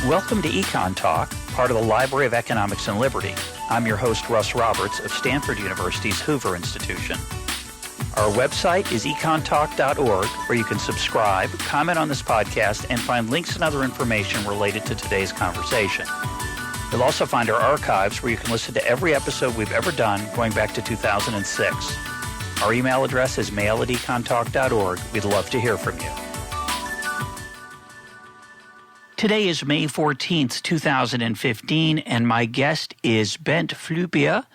Welcome to EconTalk, part of the Library of Economics and Liberty. I'm your host, Russ Roberts of Stanford University's Hoover Institution. Our website is econtalk.org, where you can subscribe, comment on this podcast, and find links and other information related to today's conversation. You'll also find our archives, where you can listen to every episode we've ever done going back to 2006. Our email address is mail@econtalk.org. We'd love to hear from you. Today is May 14th, 2015, and my guest is Bent Flyvbjerg,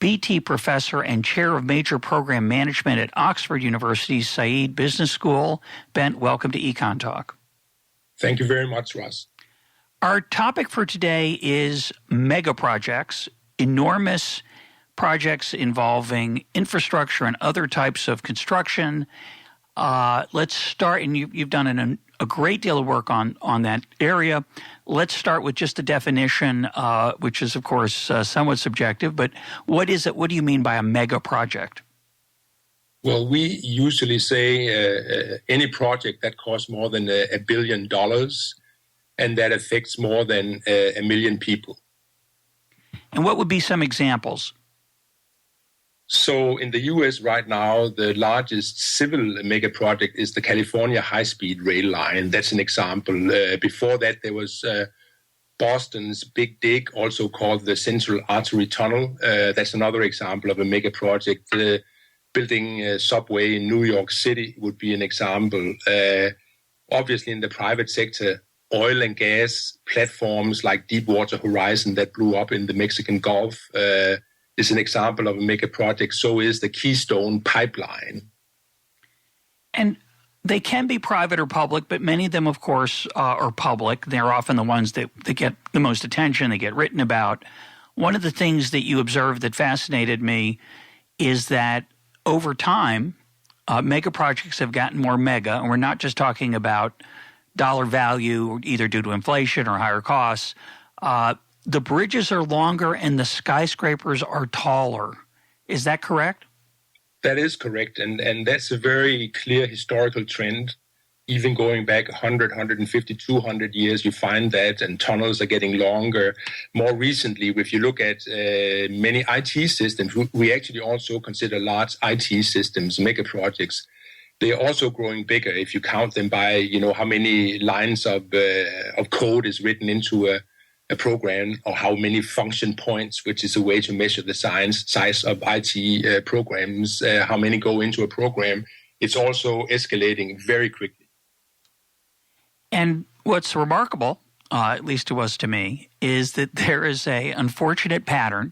BT professor and chair of major program management at Oxford University's Said Business School. Bent, welcome to EconTalk. Thank you very much, Russ. Our topic for today is megaprojects, enormous projects involving infrastructure and other types of construction. Let's start, and you've done a great deal of work on that area. Let's start with just the definition, which is, of course, somewhat subjective. But what is it? What do you mean by a mega project? Well, we usually say any project that costs more than $1 billion and that affects more than 1 million people. And what would be some examples? So in the U.S. right now, the largest civil mega project is the California high-speed rail line. That's an example. Before that, there was Boston's Big Dig, also called the Central Artery Tunnel. That's another example of a mega project. Building a subway in New York City would be an example. Obviously, in the private sector, oil and gas platforms like Deepwater Horizon that blew up in the Mexican Gulf is an example of a mega project. So is the Keystone Pipeline. And they can be private or public, but many of them, of course, are public. They're often the ones that get the most attention, they get written about. One of the things that you observed that fascinated me is that over time, mega projects have gotten more mega, and we're not just talking about dollar value, either due to inflation or higher costs. The bridges are longer and the skyscrapers are taller. Is that correct? That is correct. And that's a very clear historical trend. Even going back 100, 150, 200 years, you find that, and tunnels are getting longer. More recently, if you look at many IT systems, we actually also consider large IT systems, mega projects. They are also growing bigger if you count them by, how many lines of code is written into a program, or how many function points, which is a way to measure the size of IT programs, how many go into a program. It's also escalating very quickly. And what's remarkable, at least it was to me, is that there is a unfortunate pattern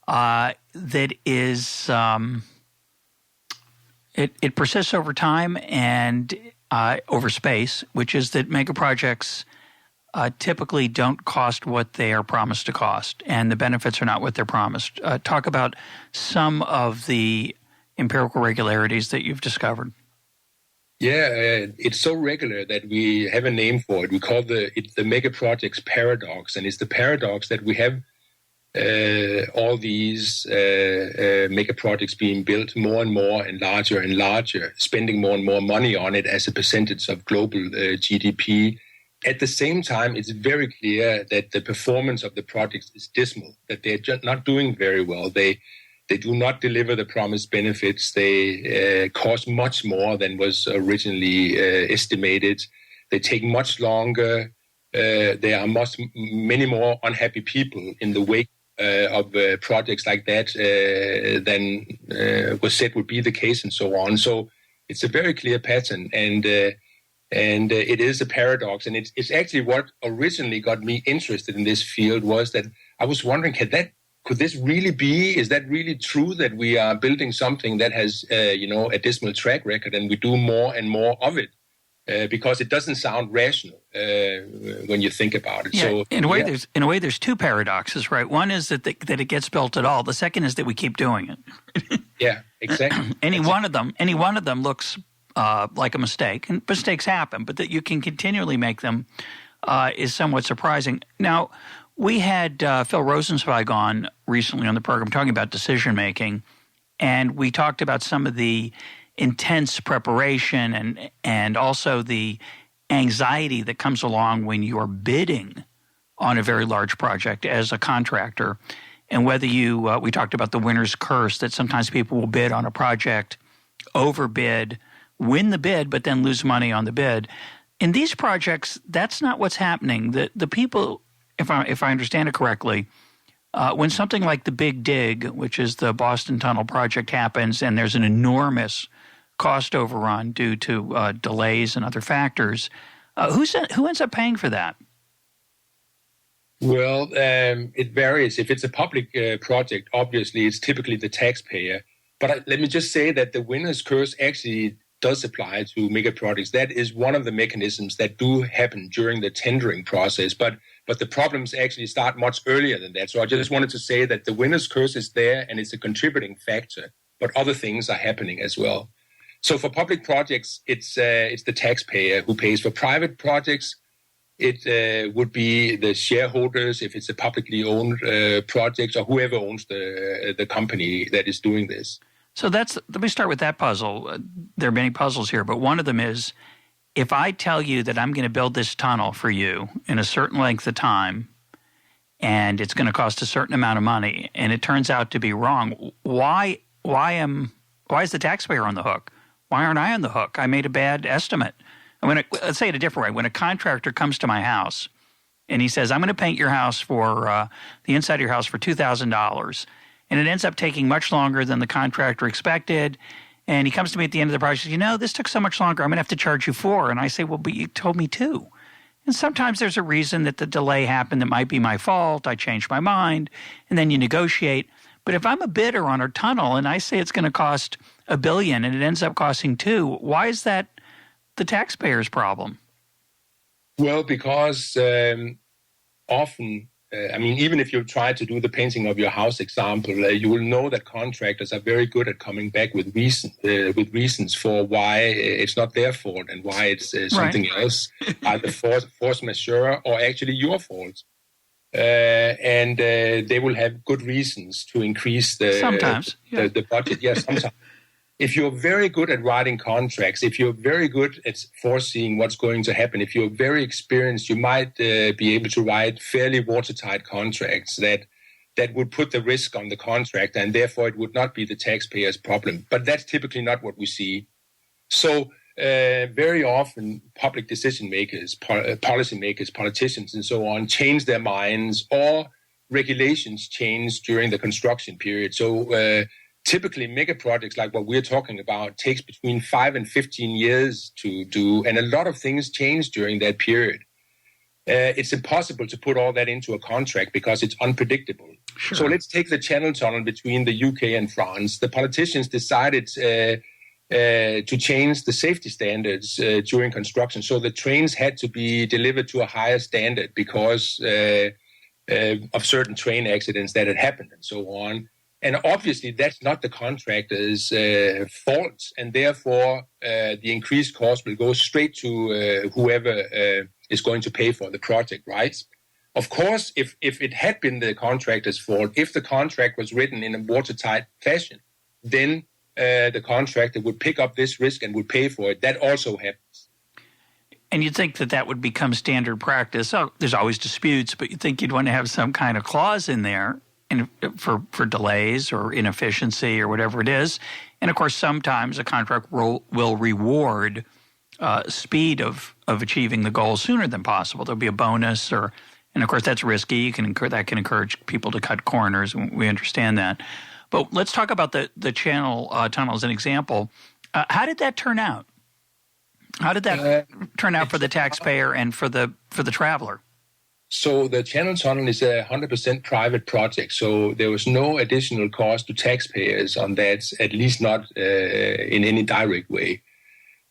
that is it persists over time and over space, which is that mega projects typically don't cost what they are promised to cost, and the benefits are not what they're promised. Talk about some of the empirical regularities that you've discovered. Yeah, it's so regular that we have a name for it. We call it the mega projects paradox, and it's the paradox that we have all these mega projects being built more and more and larger, spending more and more money on it as a percentage of global GDP. At the same time, it's very clear that the performance of the projects is dismal, that they're just not doing very well. They do not deliver the promised benefits. They cost much more than was originally estimated. They take much longer. There are many more unhappy people in the wake of projects like that than was said would be the case, and so on. So it's a very clear pattern, and it is a paradox. And it's actually what originally got me interested in this field was that I was wondering, could this really be? Is that really true that we are building something that has a dismal track record, and we do more and more of it? Because it doesn't sound rational when you think about it. Yeah, so in a way, there's two paradoxes, right? One is that it gets built at all. The second is that we keep doing it. Yeah, exactly. Any one of them looks like a mistake, and mistakes happen, but that you can continually make them is somewhat surprising. Now, we had Phil Rosenzweig on recently on the program talking about decision making, and we talked about some of the intense preparation and also the anxiety that comes along when you're bidding on a very large project as a contractor. And whether we talked about the winner's curse, that sometimes people will bid on a project, overbid, win the bid, but then lose money on the bid. In these projects, that's not what's happening. The people, if I understand it correctly, when something like the Big Dig, which is the Boston Tunnel project, happens and there's an enormous cost overrun due to delays and other factors, who ends up paying for that? Well, it varies. If it's a public project, obviously it's typically the taxpayer. But let me just say that the winner's curse actually does apply to megaprojects. That is one of the mechanisms that do happen during the tendering process. But the problems actually start much earlier than that. So I just wanted to say that the winner's curse is there and it's a contributing factor, but other things are happening as well. So for public projects, it's the taxpayer who pays. For private projects, it would be the shareholders if it's a publicly owned project, or whoever owns the company that is doing this. So let me start with that puzzle. There are many puzzles here, but one of them is, if I tell you that I'm going to build this tunnel for you in a certain length of time, and it's going to cost a certain amount of money, and it turns out to be wrong, why is the taxpayer on the hook? Why aren't I on the hook? I made a bad estimate. Let's say it a different way. When a contractor comes to my house and he says, I'm going to paint your house for the inside of your house for $2,000, and it ends up taking much longer than the contractor expected, and he comes to me at the end of the project, this took so much longer, I'm going to have to charge you $4. And I say, well, but you told me $2. And sometimes there's a reason that the delay happened that might be my fault. I changed my mind, and then you negotiate. But if I'm a bidder on a tunnel and I say it's going to cost $1 billion and it ends up costing $2 billion, why is that the taxpayer's problem? Well, because often, even if you try to do the painting of your house example, you will know that contractors are very good at coming back with reasons for why it's not their fault and why it's something else, either force majeure or actually your fault. And they will have good reasons to increase the budget. Yes, sometimes. If you're very good at writing contracts, if you're very good at foreseeing what's going to happen, if you're very experienced, you might be able to write fairly watertight contracts that would put the risk on the contract, and therefore it would not be the taxpayer's problem. But that's typically not what we see. So very often public decision makers, policy makers, politicians and so on change their minds, or regulations change during the construction period. So typically, mega projects like what we're talking about takes between 5 and 15 years to do, and a lot of things change during that period. It's impossible to put all that into a contract because it's unpredictable. Sure. So let's take the Channel Tunnel between the UK and France. The politicians decided to change the safety standards during construction. So the trains had to be delivered to a higher standard because of certain train accidents that had happened and so on. And obviously, that's not the contractor's fault, and therefore the increased cost will go straight to whoever is going to pay for the project, right? Of course, if it had been the contractor's fault, if the contract was written in a watertight fashion, then the contractor would pick up this risk and would pay for it. That also happens. And you'd think that would become standard practice. Oh, there's always disputes, but you'd think you'd want to have some kind of clause in there for delays or inefficiency or whatever it is. And, of course, sometimes a contract will reward speed of achieving the goal sooner than possible. There'll be a bonus, and, of course, that's risky. That can encourage people to cut corners. We understand that. But let's talk about the Channel Tunnel as an example. How did that turn out? How did that turn out for the taxpayer and for the traveler? So the Channel Tunnel is a 100% private project, so there was no additional cost to taxpayers on that, at least not in any direct way.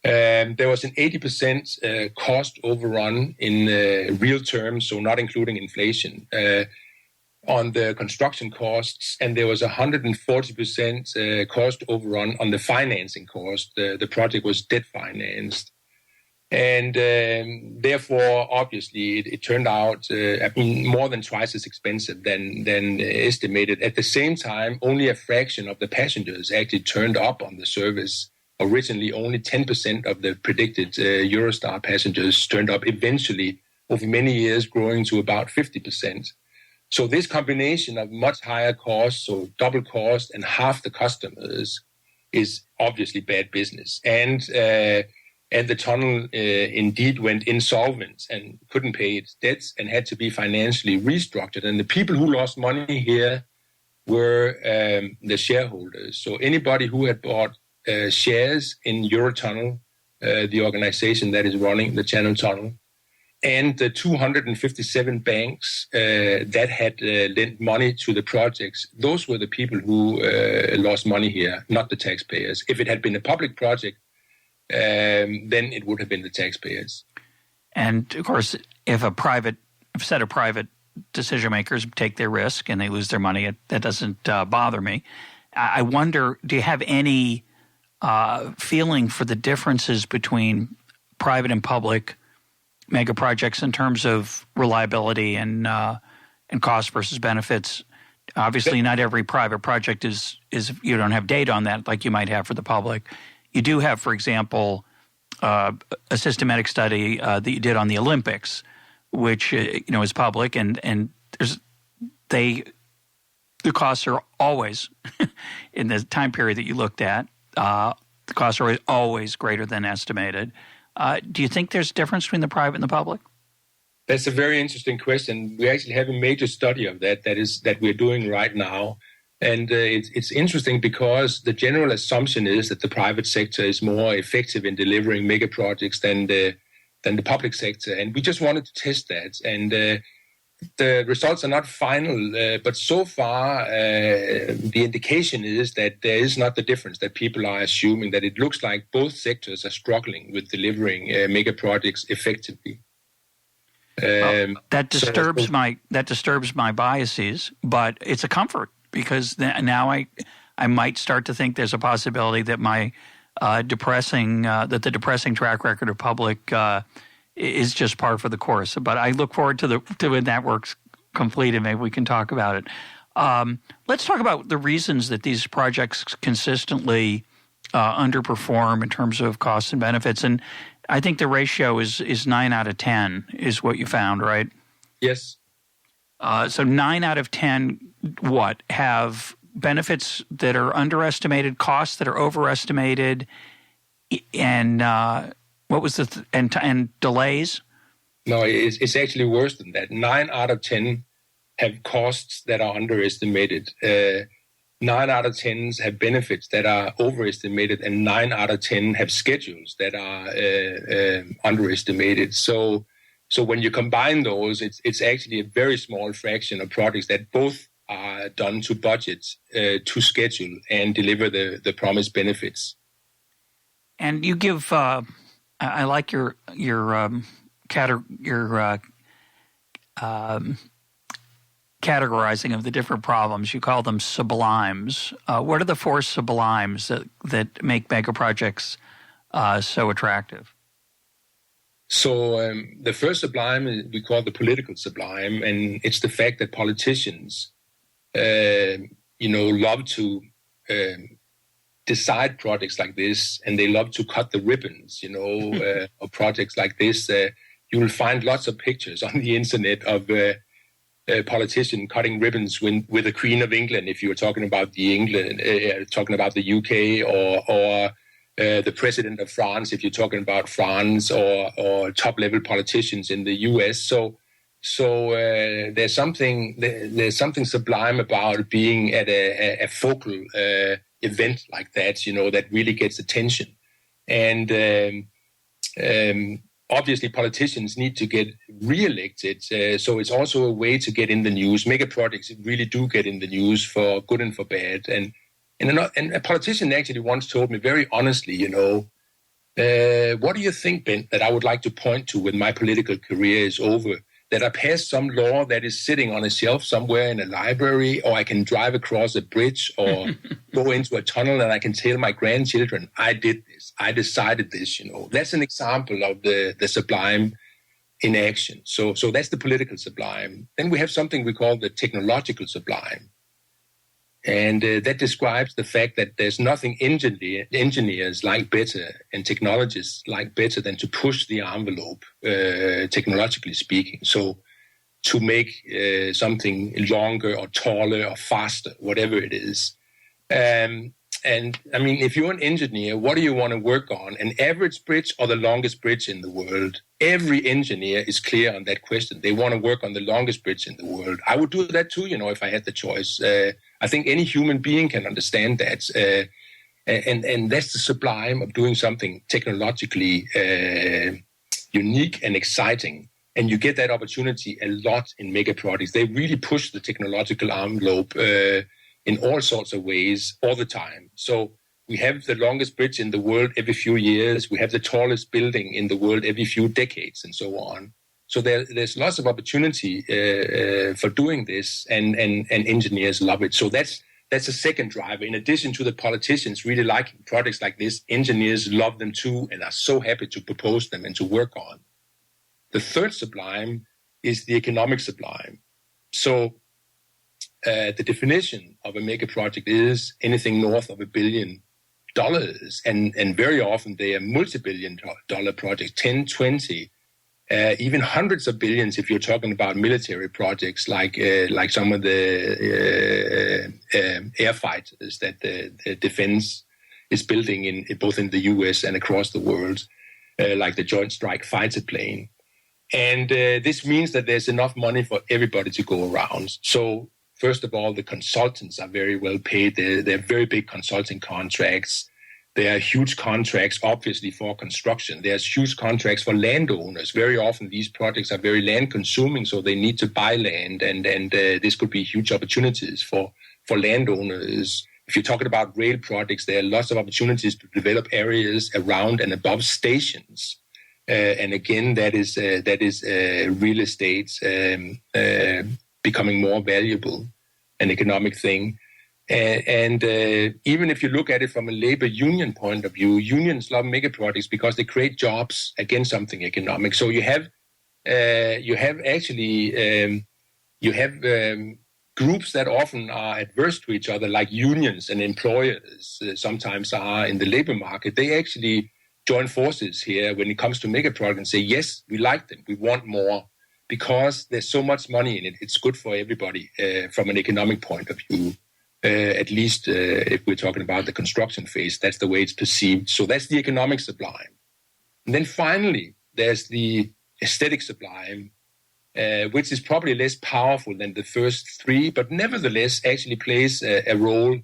There was an 80% cost overrun in real terms, so not including inflation, on the construction costs, and there was 140% cost overrun on the financing cost. The project was debt financed. And therefore, obviously, it turned out, more than twice as expensive than estimated. At the same time, only a fraction of the passengers actually turned up on the service. originally only 10% of the predicted Eurostar passengers turned up, eventually over many years growing to about 50%. So this combination of much higher costs, so double cost and half the customers, is obviously bad business. And the tunnel indeed went insolvent and couldn't pay its debts and had to be financially restructured. And the people who lost money here were the shareholders. So anybody who had bought shares in Eurotunnel, the organization that is running the Channel Tunnel, and the 257 banks that had lent money to the projects, those were the people who lost money here, not the taxpayers. If it had been a public project, then it would have been the taxpayers. And, of course, if a set of private decision makers take their risk and they lose their money, that doesn't bother me. I wonder, do you have any feeling for the differences between private and public mega projects in terms of reliability and cost versus benefits? Obviously, not every private project is you don't have data on that like you might have for the public. You do have, for example, a systematic study that you did on the Olympics, which is public, and the costs are always in the time period that you looked at. The costs are always greater than estimated. Do you think there's a difference between the private and the public? That's a very interesting question. We actually have a major study of that we're doing right now. And it's interesting because the general assumption is that the private sector is more effective in delivering mega projects than the public sector. And we just wanted to test that. And the results are not final, but so far the indication is that there is not the difference that people are assuming, that it looks like both sectors are struggling with delivering mega projects effectively. That disturbs my biases, but it's a comfort because now I might start to think there's a possibility that my the depressing track record of public is just par for the course. But I look forward to when that work's completed. Maybe we can talk about it. Let's talk about the reasons that these projects consistently underperform in terms of costs and benefits. And I think the ratio is 9 out of 10 is what you found, right? Yes. So 9 out of 10 have benefits that are underestimated, costs that are overestimated, and what was and delays? No, it's actually worse than that. 9 out of 10 have costs that are underestimated. 9 out of 10 have benefits that are overestimated, and 9 out of 10 have schedules that are underestimated. So when you combine those, it's actually a very small fraction of projects that both are done to budget, to schedule, and deliver the promised benefits. And you give, I like your categorizing of the different problems. You call them sublimes. What are the 4 sublimes that make mega projects so attractive? So the first sublime we call the political sublime, and it's the fact that politicians, love to decide projects like this, and they love to cut the ribbons, of projects like this. You will find lots of pictures on the internet of a politician cutting ribbons with the Queen of England, if you were talking about talking about the UK, or the President of France, if you're talking about France, or top-level politicians in the US. So there's something sublime about being at a focal event like that, that really gets attention. And obviously, politicians need to get re-elected, so it's also a way to get in the news. Mega projects really do get in the news for good and for bad. And a politician actually once told me very honestly, what do you think, Ben, that I would like to point to when my political career is over? That I pass some law that is sitting on a shelf somewhere in a library, or I can drive across a bridge or go into a tunnel and I can tell my grandchildren, I did this, I decided this, That's an example of the sublime in action. So that's the political sublime. Then we have something we call the technological sublime. And that describes the fact that there's nothing engineers like better and technologists like better than to push the envelope, technologically speaking. So to make something longer or taller or faster, whatever it is. And I mean, if you're an engineer, what do you want to work on? An average bridge or the longest bridge in the world? Every engineer is clear on that question. They want to work on the longest bridge in the world. I would do that too, if I had the choice. I think any human being can understand that. And that's the sublime of doing something technologically unique and exciting. And you get that opportunity a lot in megaprojects. They really push the technological envelope in all sorts of ways all the time. So we have the longest bridge in the world every few years. We have the tallest building in the world every few decades and so on. So there's lots of opportunity for doing this, and engineers love it. So that's a second driver. In addition to the politicians really liking projects like this, engineers love them too and are so happy to propose them and to work on. The third sublime is the economic sublime. So the definition of a mega project is anything north of $1 billion. And very often they are multi-billion dollar projects, 10, 20, even hundreds of billions if you're talking about military projects like some of the air fighters that the defense is building in both in the US and across the world, like the Joint Strike Fighter plane. And this means that there's enough money for everybody to go around. So first of all, the consultants are very well paid. They're very big consulting contracts. There are huge contracts, obviously, for construction. There's huge contracts for landowners. Very often these projects are very land consuming, so they need to buy land. And this could be huge opportunities for landowners. If you're talking about rail projects, there are lots of opportunities to develop areas around and above stations. And again, that is real estate becoming more valuable, an economic thing. And even if you look at it from a labor union point of view, unions love mega projects because they create jobs against something economic. So you have groups that often are adverse to each other, like unions and employers sometimes are in the labor market. They actually join forces here when it comes to mega projects and say, yes, we like them, we want more, because there's so much money in it. It's good for everybody from an economic point of view. At least if we're talking about the construction phase, that's the way it's perceived. So that's the economic sublime. And then finally, there's the aesthetic sublime, which is probably less powerful than the first three, but nevertheless actually plays a role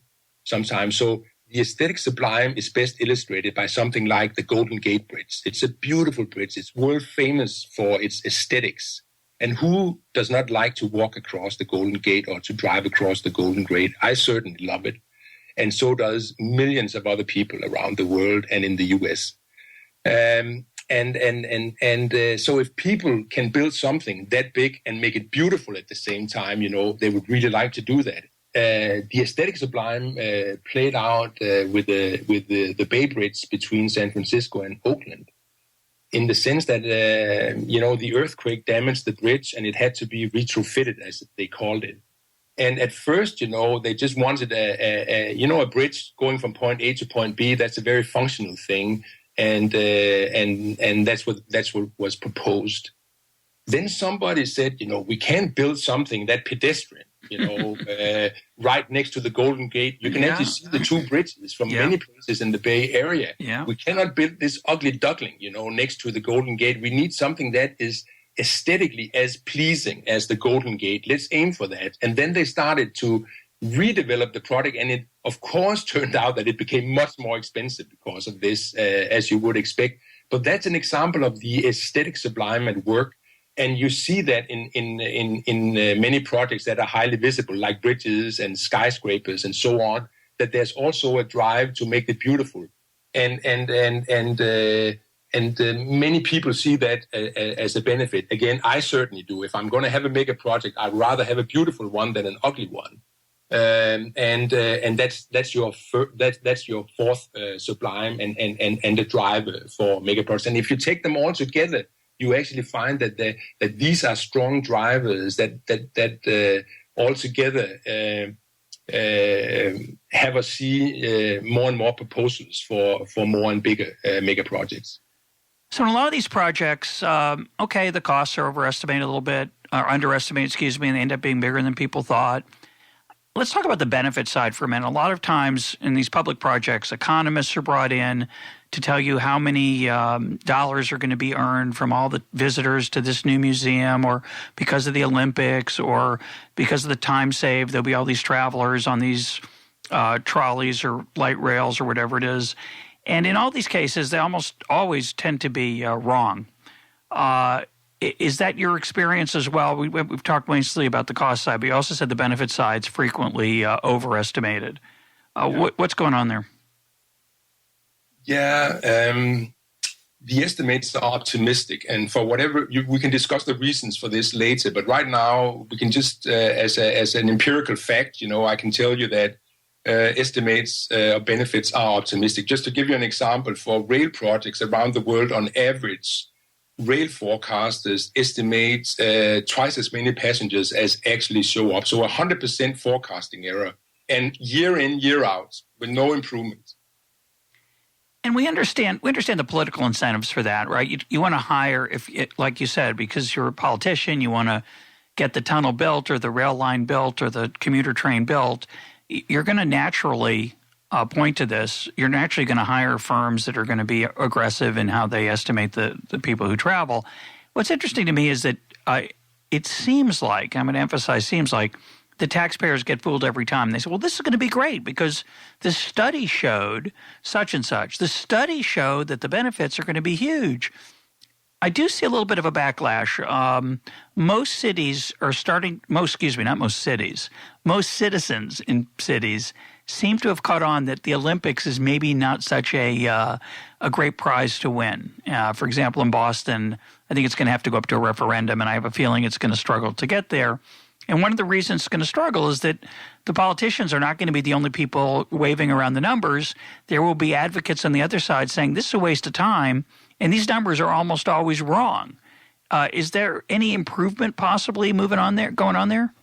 sometimes. So the aesthetic sublime is best illustrated by something like the Golden Gate Bridge. It's a beautiful bridge. It's world famous for its aesthetics. And who does not like to walk across the Golden Gate or to drive across the Golden Gate? I certainly love it. And so does millions of other people around the world and in the US. So if people can build something that big and make it beautiful at the same time, they would really like to do that. The aesthetic sublime played out with the Bay Bridge between San Francisco and Oakland, in the sense that, the earthquake damaged the bridge and it had to be retrofitted, as they called it. And at first, they just wanted a bridge going from point A to point B. That's a very functional thing. And that's what was proposed. Then somebody said, we can't build something that pedestrian, right next to the Golden Gate. You can actually see the two bridges from many places in the Bay Area. Yeah. We cannot build this ugly duckling, next to the Golden Gate. We need something that is aesthetically as pleasing as the Golden Gate. Let's aim for that. And then they started to redevelop the product, and it, of course, turned out that it became much more expensive because of this, as you would expect. But that's an example of the aesthetic sublime at work. And you see that in many projects that are highly visible, like bridges and skyscrapers and so on, that there's also a drive to make it beautiful. And many people see that as a benefit. Again, I certainly do. If I'm going to have a mega project, I'd rather have a beautiful one than an ugly one. And that's your fourth sublime and the driver for mega projects. And if you take them all together, you actually find that these are strong drivers that all together have us see more and more proposals for more and bigger mega projects. So in a lot of these projects, the costs are overestimated a little bit, or underestimated, and they end up being bigger than people thought. Let's talk about the benefit side for a minute. A lot of times in these public projects, economists are brought in to tell you how many dollars are going to be earned from all the visitors to this new museum, or because of the Olympics, or because of the time saved, there'll be all these travelers on these trolleys or light rails or whatever it is. And in all these cases, they almost always tend to be wrong. Is that your experience as well? We've talked mostly about the cost side, but you also said the benefit side's frequently overestimated. What's going on there? Yeah, the estimates are optimistic, and for whatever we can discuss the reasons for this later. But right now, we can just as an empirical fact, I can tell you that estimates of benefits are optimistic. Just to give you an example, for rail projects around the world, on average, rail forecasters estimate twice as many passengers as actually show up. So 100% forecasting error, and year in, year out, with no improvement. And we understand the political incentives for that, right? You want to hire, like you said, because you're a politician, you want to get the tunnel built or the rail line built or the commuter train built. You're going to naturally point to this. You're naturally going to hire firms that are going to be aggressive in how they estimate the people who travel. What's interesting to me is that it seems like, I'm going to emphasize seems like, the taxpayers get fooled every time. They say, well, this is going to be great because the study showed such and such. The study showed that the benefits are going to be huge. I do see a little bit of a backlash. Most citizens in cities seem to have caught on that the Olympics is maybe not such a great prize to win. For example, in Boston, I think it's going to have to go up to a referendum, and I have a feeling it's going to struggle to get there. And one of the reasons it's going to struggle is that the politicians are not going to be the only people waving around the numbers. There will be advocates on the other side saying this is a waste of time, and these numbers are almost always wrong. Is there any improvement possibly going on there?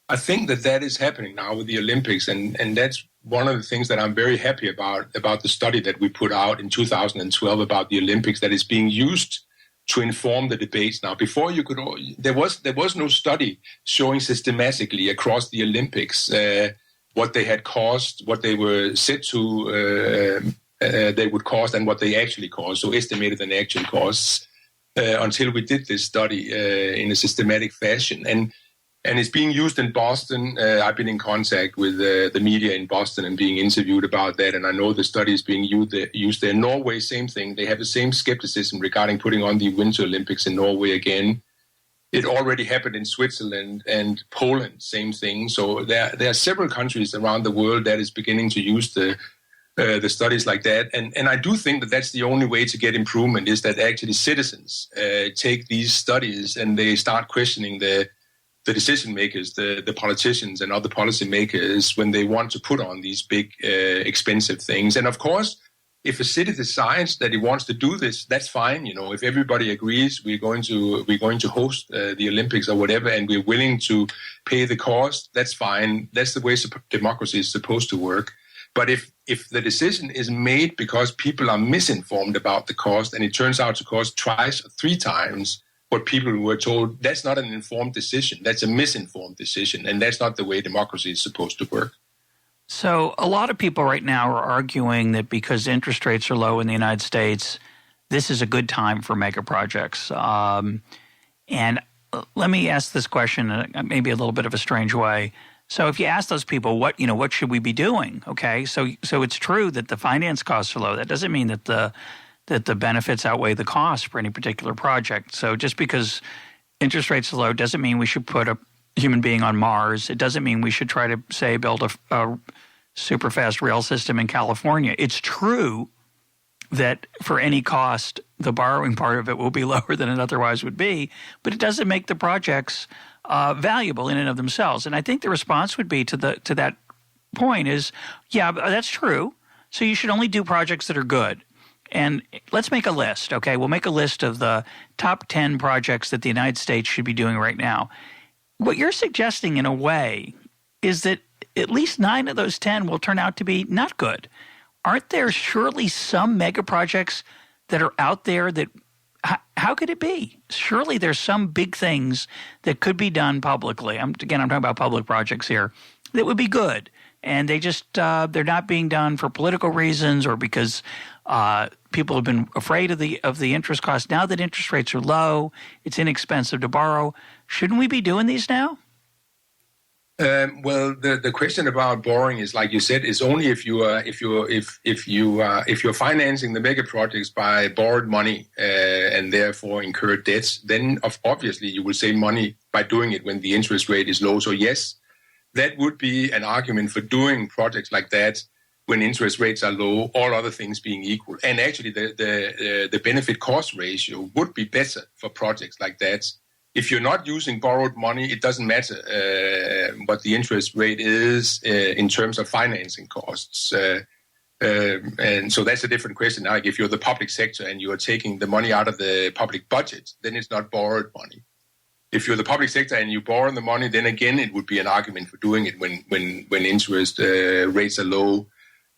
I think that is happening now with the Olympics, and that's one of the things that I'm very happy about the study that we put out in 2012 about the Olympics that is being used to inform the debates now. Before there was no study showing systematically across the Olympics what they had cost, what they were said to they would cost, and what they actually cost. So estimated and actual costs until we did this study in a systematic fashion. And it's being used in Boston. I've been in contact with the media in Boston and being interviewed about that. And I know the study is being used there. Norway, same thing. They have the same skepticism regarding putting on the Winter Olympics in Norway again. It already happened in Switzerland and Poland, same thing. So there are several countries around the world that is beginning to use the studies like that. And I do think that that's the only way to get improvement, is that actually citizens take these studies and they start questioning the decision makers, the politicians and other policy makers when they want to put on these big, expensive things. And of course, if a city decides that it wants to do this, that's fine. If everybody agrees, we're going to host the Olympics or whatever, and we're willing to pay the cost, that's fine. That's the way democracy is supposed to work. But if the decision is made because people are misinformed about the cost, and it turns out to cost twice or three times what people were told, that's not an informed decision. That's a misinformed decision, and that's not the way democracy is supposed to work. So a lot of people right now are arguing that because interest rates are low in the United States, this is a good time for mega projects. And let me ask this question in maybe a little bit of a strange way. So if you ask those people, what should we be doing? Okay, so it's true that the finance costs are low. That doesn't mean that the benefits outweigh the cost for any particular project. So just because interest rates are low doesn't mean we should put a human being on Mars. It doesn't mean we should try to, say, build a super fast rail system in California. It's true that for any cost, the borrowing part of it will be lower than it otherwise would be, but it doesn't make the projects valuable in and of themselves. And I think the response would be to that point is, yeah, that's true. So you should only do projects that are good. And let's make a list, okay? We'll make a list of the top 10 projects that the United States should be doing right now. What you're suggesting in a way is that at least 9 of those 10 will turn out to be not good. Aren't there surely some mega projects that are out there that how could it be? Surely there's some big things that could be done publicly. I'm talking about public projects here that would be good, and they just they're not being done for political reasons or because people have been afraid of the interest cost. Now that interest rates are low, it's inexpensive to borrow. Shouldn't we be doing these now? Well, the question about borrowing is, like you said, is only if you're financing the mega projects by borrowed money and therefore incurred debts. Then obviously you will save money by doing it when the interest rate is low. So yes, that would be an argument for doing projects like that when interest rates are low, all other things being equal. And actually, the benefit cost ratio would be better for projects like that. If you're not using borrowed money, it doesn't matter what the interest rate is in terms of financing costs. And so that's a different question. Like if you're the public sector and you are taking the money out of the public budget, then it's not borrowed money. If you're the public sector and you borrow the money, then again, it would be an argument for doing it when interest rates are low.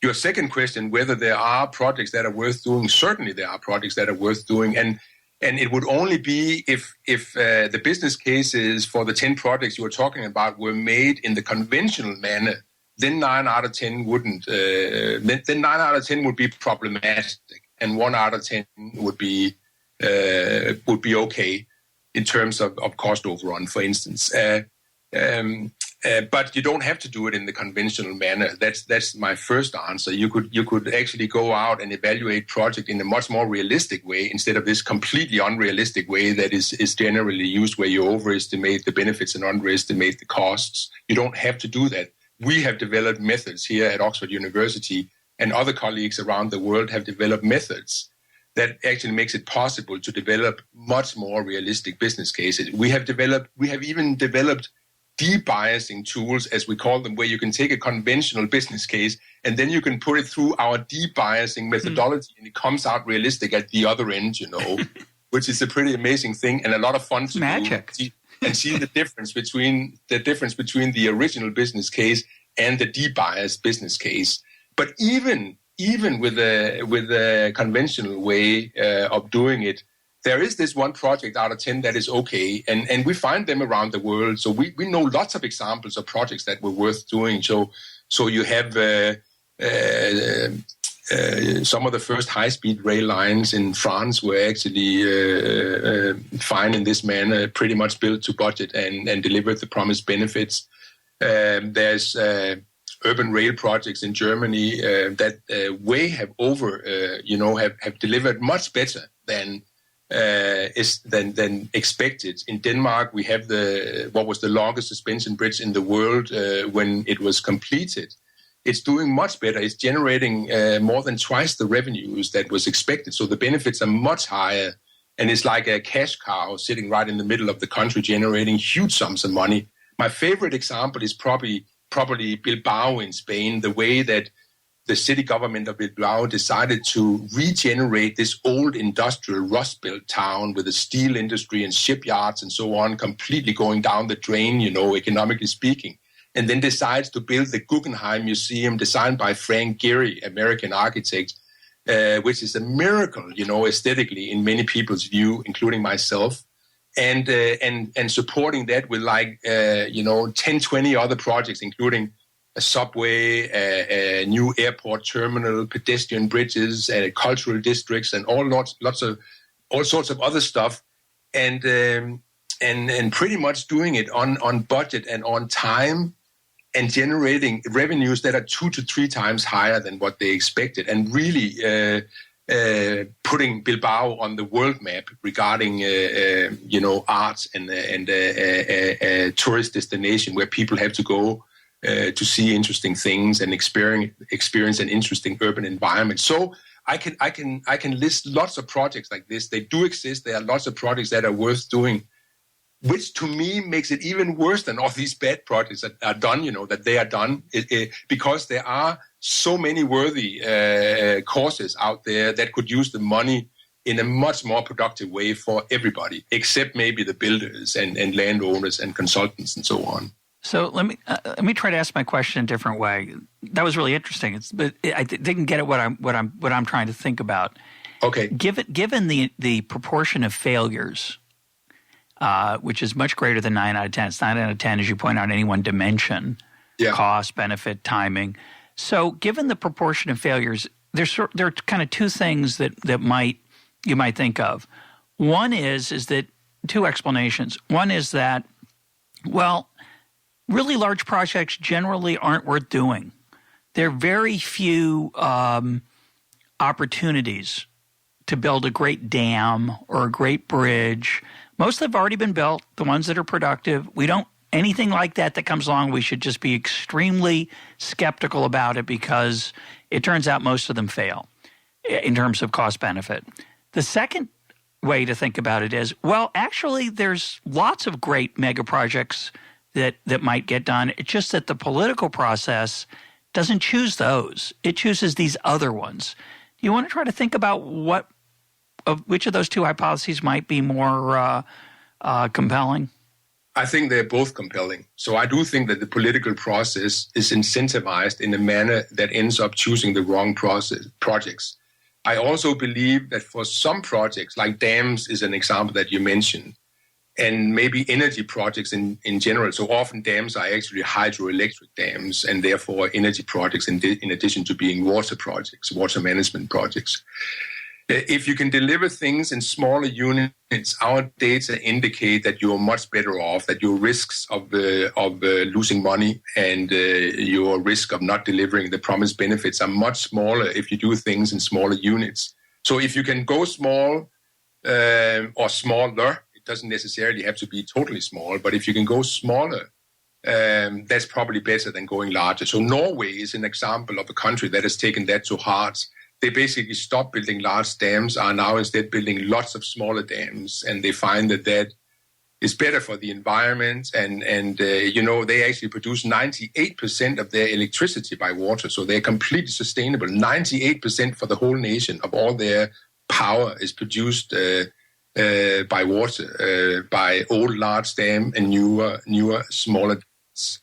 Your second question, whether there are projects that are worth doing, certainly there are projects that are worth doing. And it would only be if the business cases for the 10 projects you were talking about were made in the conventional manner, then 9 out of 10 wouldn't. Then 9 out of 10 would be problematic, and 1 out of 10 would be okay in terms of cost overrun, for instance. But you don't have to do it in the conventional manner. That's my first answer. You could actually go out and evaluate project in a much more realistic way instead of this completely unrealistic way that is generally used, where you overestimate the benefits and underestimate the costs. You don't have to do that. We have developed methods here at Oxford University, and other colleagues around the world have developed methods that actually makes it possible to develop much more realistic business cases. We have even developed de-biasing tools, as we call them, where you can take a conventional business case and then you can put it through our de-biasing methodology and it comes out realistic at the other end, which is a pretty amazing thing and a lot of fun to Magic. do and see the difference between the original business case and the de-biased business case. But even with a conventional way of doing it, there is this one project out of 10 that is okay, and we find them around the world. So we know lots of examples of projects that were worth doing. So you have some of the first high-speed rail lines in France were actually fine in this manner, pretty much built to budget and delivered the promised benefits. There's urban rail projects in Germany that have delivered much better than expected. In Denmark, we have what was the longest suspension bridge in the world when it was completed. It's doing much better. It's generating more than twice the revenues that was expected. So the benefits are much higher, and it's like a cash cow sitting right in the middle of the country, generating huge sums of money. My favorite example is probably Bilbao in Spain. The way that the city government of Bilbao decided to regenerate this old industrial rust-belt town with the steel industry and shipyards and so on, completely going down the drain, economically speaking, and then decides to build the Guggenheim Museum designed by Frank Gehry, American architect, which is a miracle, aesthetically in many people's view, including myself, and supporting that with 10, 20 other projects, including a subway, a new airport terminal, pedestrian bridges, cultural districts, and all sorts of other stuff, and pretty much doing it on budget and on time, and generating revenues that are 2 to 3 times higher than what they expected, and really putting Bilbao on the world map regarding arts and a tourist destination where people have to go to see interesting things and experience an interesting urban environment. So I can list lots of projects like this. They do exist. There are lots of projects that are worth doing, which to me makes it even worse than all these bad projects that are done. That they are done because there are so many worthy causes out there that could use the money in a much more productive way for everybody, except maybe the builders and landowners and consultants and so on. So let me try to ask my question a different way. That was really interesting. But I didn't get at what I'm trying to think about. Okay. Given the proportion of failures, which is much greater than 9 out of 10. It's 9 out of 10, as you point out, any one dimension: cost, benefit, timing. So, given the proportion of failures, there are kind of two things that you might think of. One is that two explanations. One is that, well, really large projects generally aren't worth doing. There are very few opportunities to build a great dam or a great bridge. Most have already been built, the ones that are productive. Anything like that comes along, we should just be extremely skeptical about it because it turns out most of them fail in terms of cost benefit. The second way to think about it is, well, actually there's lots of great mega projects that might get done. It's just that the political process doesn't choose those. It chooses these other ones. Do you want to try to think about which of those two hypotheses might be more compelling? I think they're both compelling. So I do think that the political process is incentivized in a manner that ends up choosing the wrong projects. I also believe that for some projects, like dams is an example that you mentioned, and maybe energy projects in general. So often dams are actually hydroelectric dams and therefore energy projects in addition to being water projects, water management projects. If you can deliver things in smaller units, our data indicate that you're much better off, that your risks of losing money and your risk of not delivering the promised benefits are much smaller if you do things in smaller units. So if you can go small or smaller, it doesn't necessarily have to be totally small, but if you can go smaller, that's probably better than going larger. So Norway is an example of a country that has taken that to heart. They basically stopped building large dams, are now instead building lots of smaller dams, and they find that is better for the environment. And they actually produce 98% of their electricity by water, so they're completely sustainable. 98% for the whole nation of all their power is produced by water, by old large dam and newer smaller dams.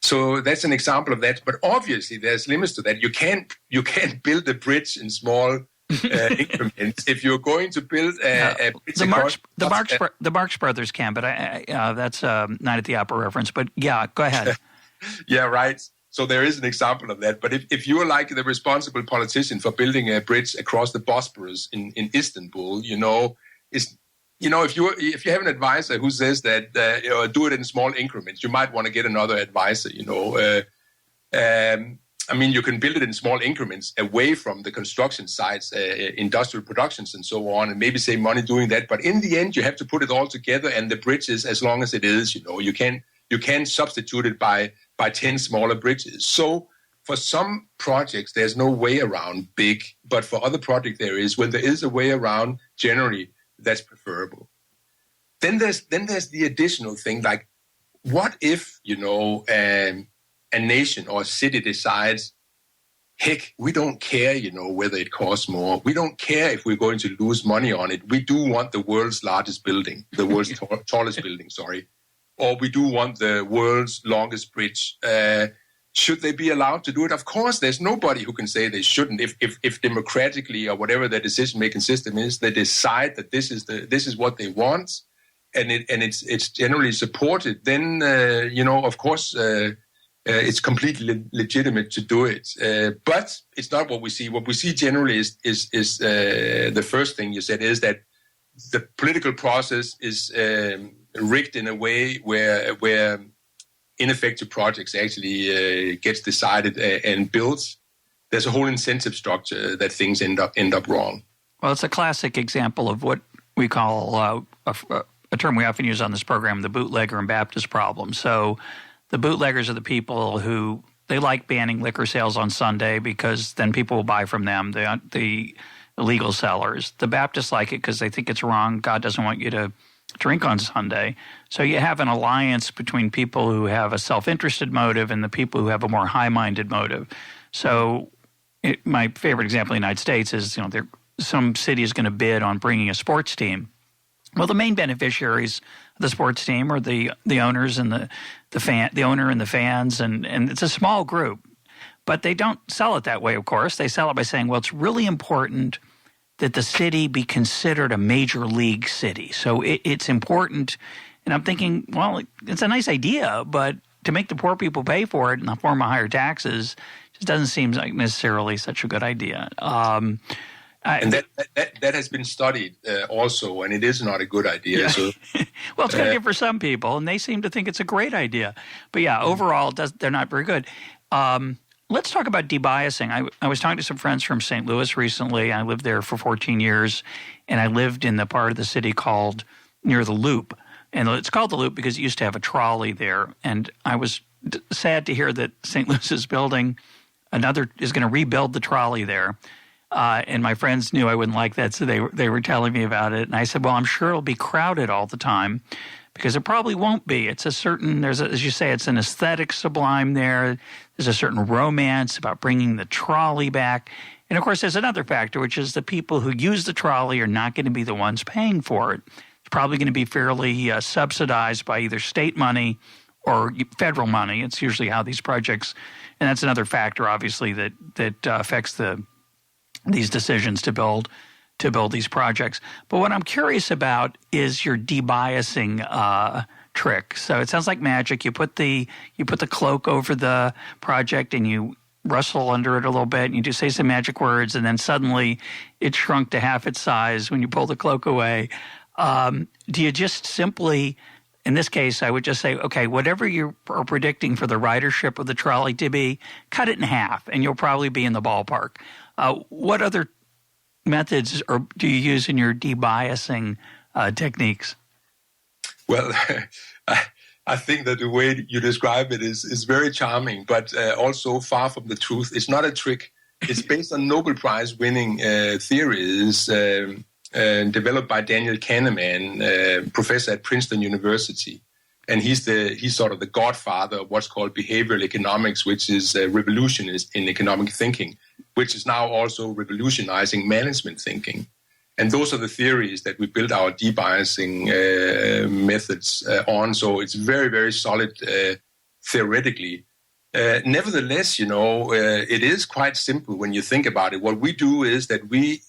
So that's an example of that. But obviously, there's limits to that. You can't build a bridge in small increments. If you're going to build a bridge the Marx Brothers can, but that's Night at the Opera reference. But yeah, go ahead. Yeah, right. So there is an example of that. But if you are like the responsible politician for building a bridge across the Bosporus in Istanbul, if you have an advisor who says that do it in small increments, you might want to get another advisor. You can build it in small increments away from the construction sites, industrial productions, and so on, and maybe save money doing that. But in the end, you have to put it all together, and the bridge is as long as it is. You can't substitute it by 10 smaller bridges. So for some projects, there's no way around big, but for other projects there is. When there is a way around, generally that's preferable. Then there's the additional thing, like what if a nation or a city decides, heck, we don't care whether it costs more, we don't care if we're going to lose money on it, we do want the world's largest building, the world's tallest building, or we do want the world's longest bridge. Should they be allowed to do it? Of course, there's nobody who can say they shouldn't. If democratically or whatever their decision-making system is, they decide that this is what they want, and it's generally supported, then of course it's completely legitimate to do it. But it's not what we see. What we see generally is the first thing you said, is that the political process is rigged in a way where ineffective projects actually gets decided and built. There's a whole incentive structure that things end up wrong. Well, it's a classic example of what we call a term we often use on this program, the Bootlegger and Baptist problem. So the bootleggers are the people who, they like banning liquor sales on Sunday because then people will buy from them, the illegal sellers. The Baptists like it because they think it's wrong. God doesn't want you to drink on Sunday. So you have an alliance between people who have a self-interested motive and the people who have a more high-minded motive. So my favorite example in the United States is, some city is going to bid on bringing a sports team. Well, the main beneficiaries of the sports team are the owners and the owner and the fans, and it's a small group. But they don't sell it that way, of course. They sell it by saying, well, it's really important that the city be considered a major league city. So it's important. And I'm thinking, well, it's a nice idea, but to make the poor people pay for it in the form of higher taxes just doesn't seem like necessarily such a good idea. And that has been studied also, and it is not a good idea. Yeah. So, well, it's good for some people, and they seem to think it's a great idea. But yeah, overall, they're not very good. Let's talk about debiasing. I was talking to some friends from St. Louis recently. I lived there for 14 years, and I lived in the part of the city called near the Loop. And it's called the Loop because it used to have a trolley there. And I was sad to hear that St. Louis is building is going to rebuild the trolley there. And my friends knew I wouldn't like that, so they were telling me about it. And I said, well, I'm sure it'll be crowded all the time because it probably won't be. It's as you say, it's an aesthetic sublime there. There's a certain romance about bringing the trolley back. And, of course, there's another factor, which is the people who use the trolley are not going to be the ones paying for it. It's probably going to be fairly subsidized by either state money or federal money. It's usually how these projects – and that's another factor, obviously, that affects these decisions to build these projects. But what I'm curious about is your debiasing trick. So it sounds like magic. You put the cloak over the project and you rustle under it a little bit and you just say some magic words and then suddenly it shrunk to half its size when you pull the cloak away. Do you just simply, in this case, I would just say, okay, whatever you are predicting for the ridership of the trolley to be, cut it in half and you'll probably be in the ballpark. What other methods do you use in your debiasing techniques? Well, I think that the way you describe it is very charming, but also far from the truth. It's not a trick. It's based on Nobel Prize winning theories developed by Daniel Kahneman, professor at Princeton University. And he's sort of the godfather of what's called behavioral economics, which is a revolution in economic thinking, which is now also revolutionizing management thinking. And those are the theories that we build our debiasing methods on. So it's very, very solid theoretically. Nevertheless, it is quite simple when you think about it. What we do is that we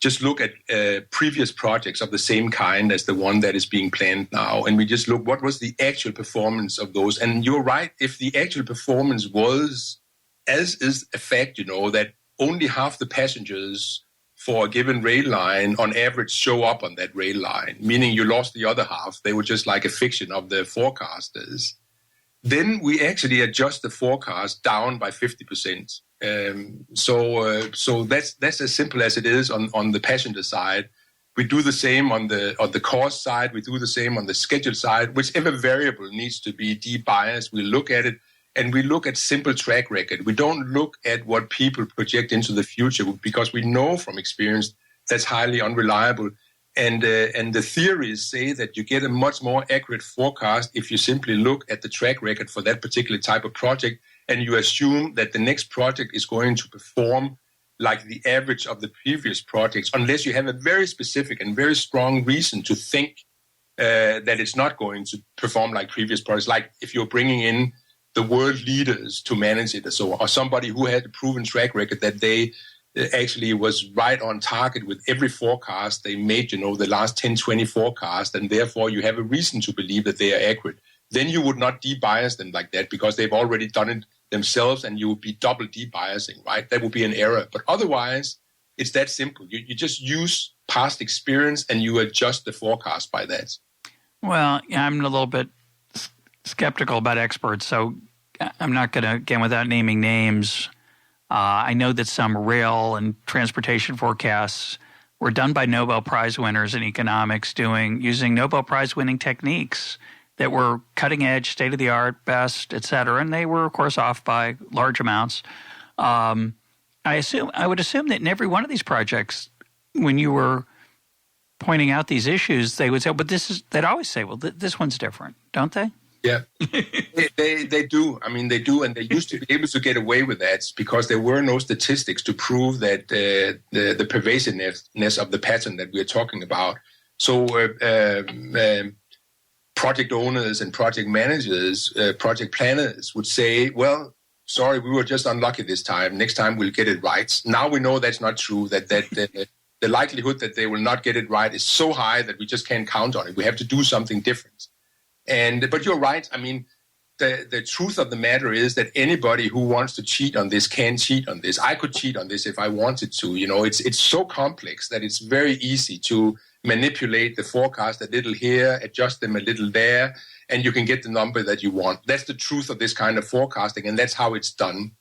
just look at previous projects of the same kind as the one that is being planned now. And we just look, what was the actual performance of those? And you're right, if the actual performance was, as is a fact, that only half the passengers for a given rail line on average show up on that rail line, meaning you lost the other half, they were just like a fiction of the forecasters, then we actually adjust the forecast down by 50%. So that's as simple as it is on the passenger side. We do the same on the cost side. We do the same on the schedule side. Whichever variable needs to be debiased, we look at it, and we look at simple track record. We don't look at what people project into the future because we know from experience that's highly unreliable. And the theories say that you get a much more accurate forecast if you simply look at the track record for that particular type of project and you assume that the next project is going to perform like the average of the previous projects, unless you have a very specific and very strong reason to think that it's not going to perform like previous projects, like if you're bringing in the world leaders to manage it or somebody who had a proven track record that they actually was right on target with every forecast they made, the last 10, 20 forecasts, and therefore you have a reason to believe that they are accurate. Then you would not debias them like that because they've already done it themselves and you would be double debiasing, right? That would be an error. But otherwise, it's that simple. You just use past experience and you adjust the forecast by that. Well, I'm a little bit skeptical about experts, so I'm not going to, again, without naming names, I know that some rail and transportation forecasts were done by Nobel Prize winners in economics using Nobel Prize winning techniques that were cutting edge, state of the art, best, et cetera, and they were, of course, off by large amounts. I would assume that in every one of these projects, when you were pointing out these issues, they would say, "But they'd always say, well, this one's different," don't they? Yeah, they do. I mean, they do, and they used to be able to get away with that because there were no statistics to prove that the pervasiveness of the pattern that we're talking about. So project owners and project managers, project planners would say, well, sorry, we were just unlucky this time. Next time we'll get it right. Now we know that's not true, that the likelihood that they will not get it right is so high that we just can't count on it. We have to do something different. But you're right. I mean, the truth of the matter is that anybody who wants to cheat on this can cheat on this. I could cheat on this if I wanted to. You know, it's so complex that it's very easy to manipulate the forecast a little here, adjust them a little there, and you can get the number that you want. That's the truth of this kind of forecasting, and that's how it's done.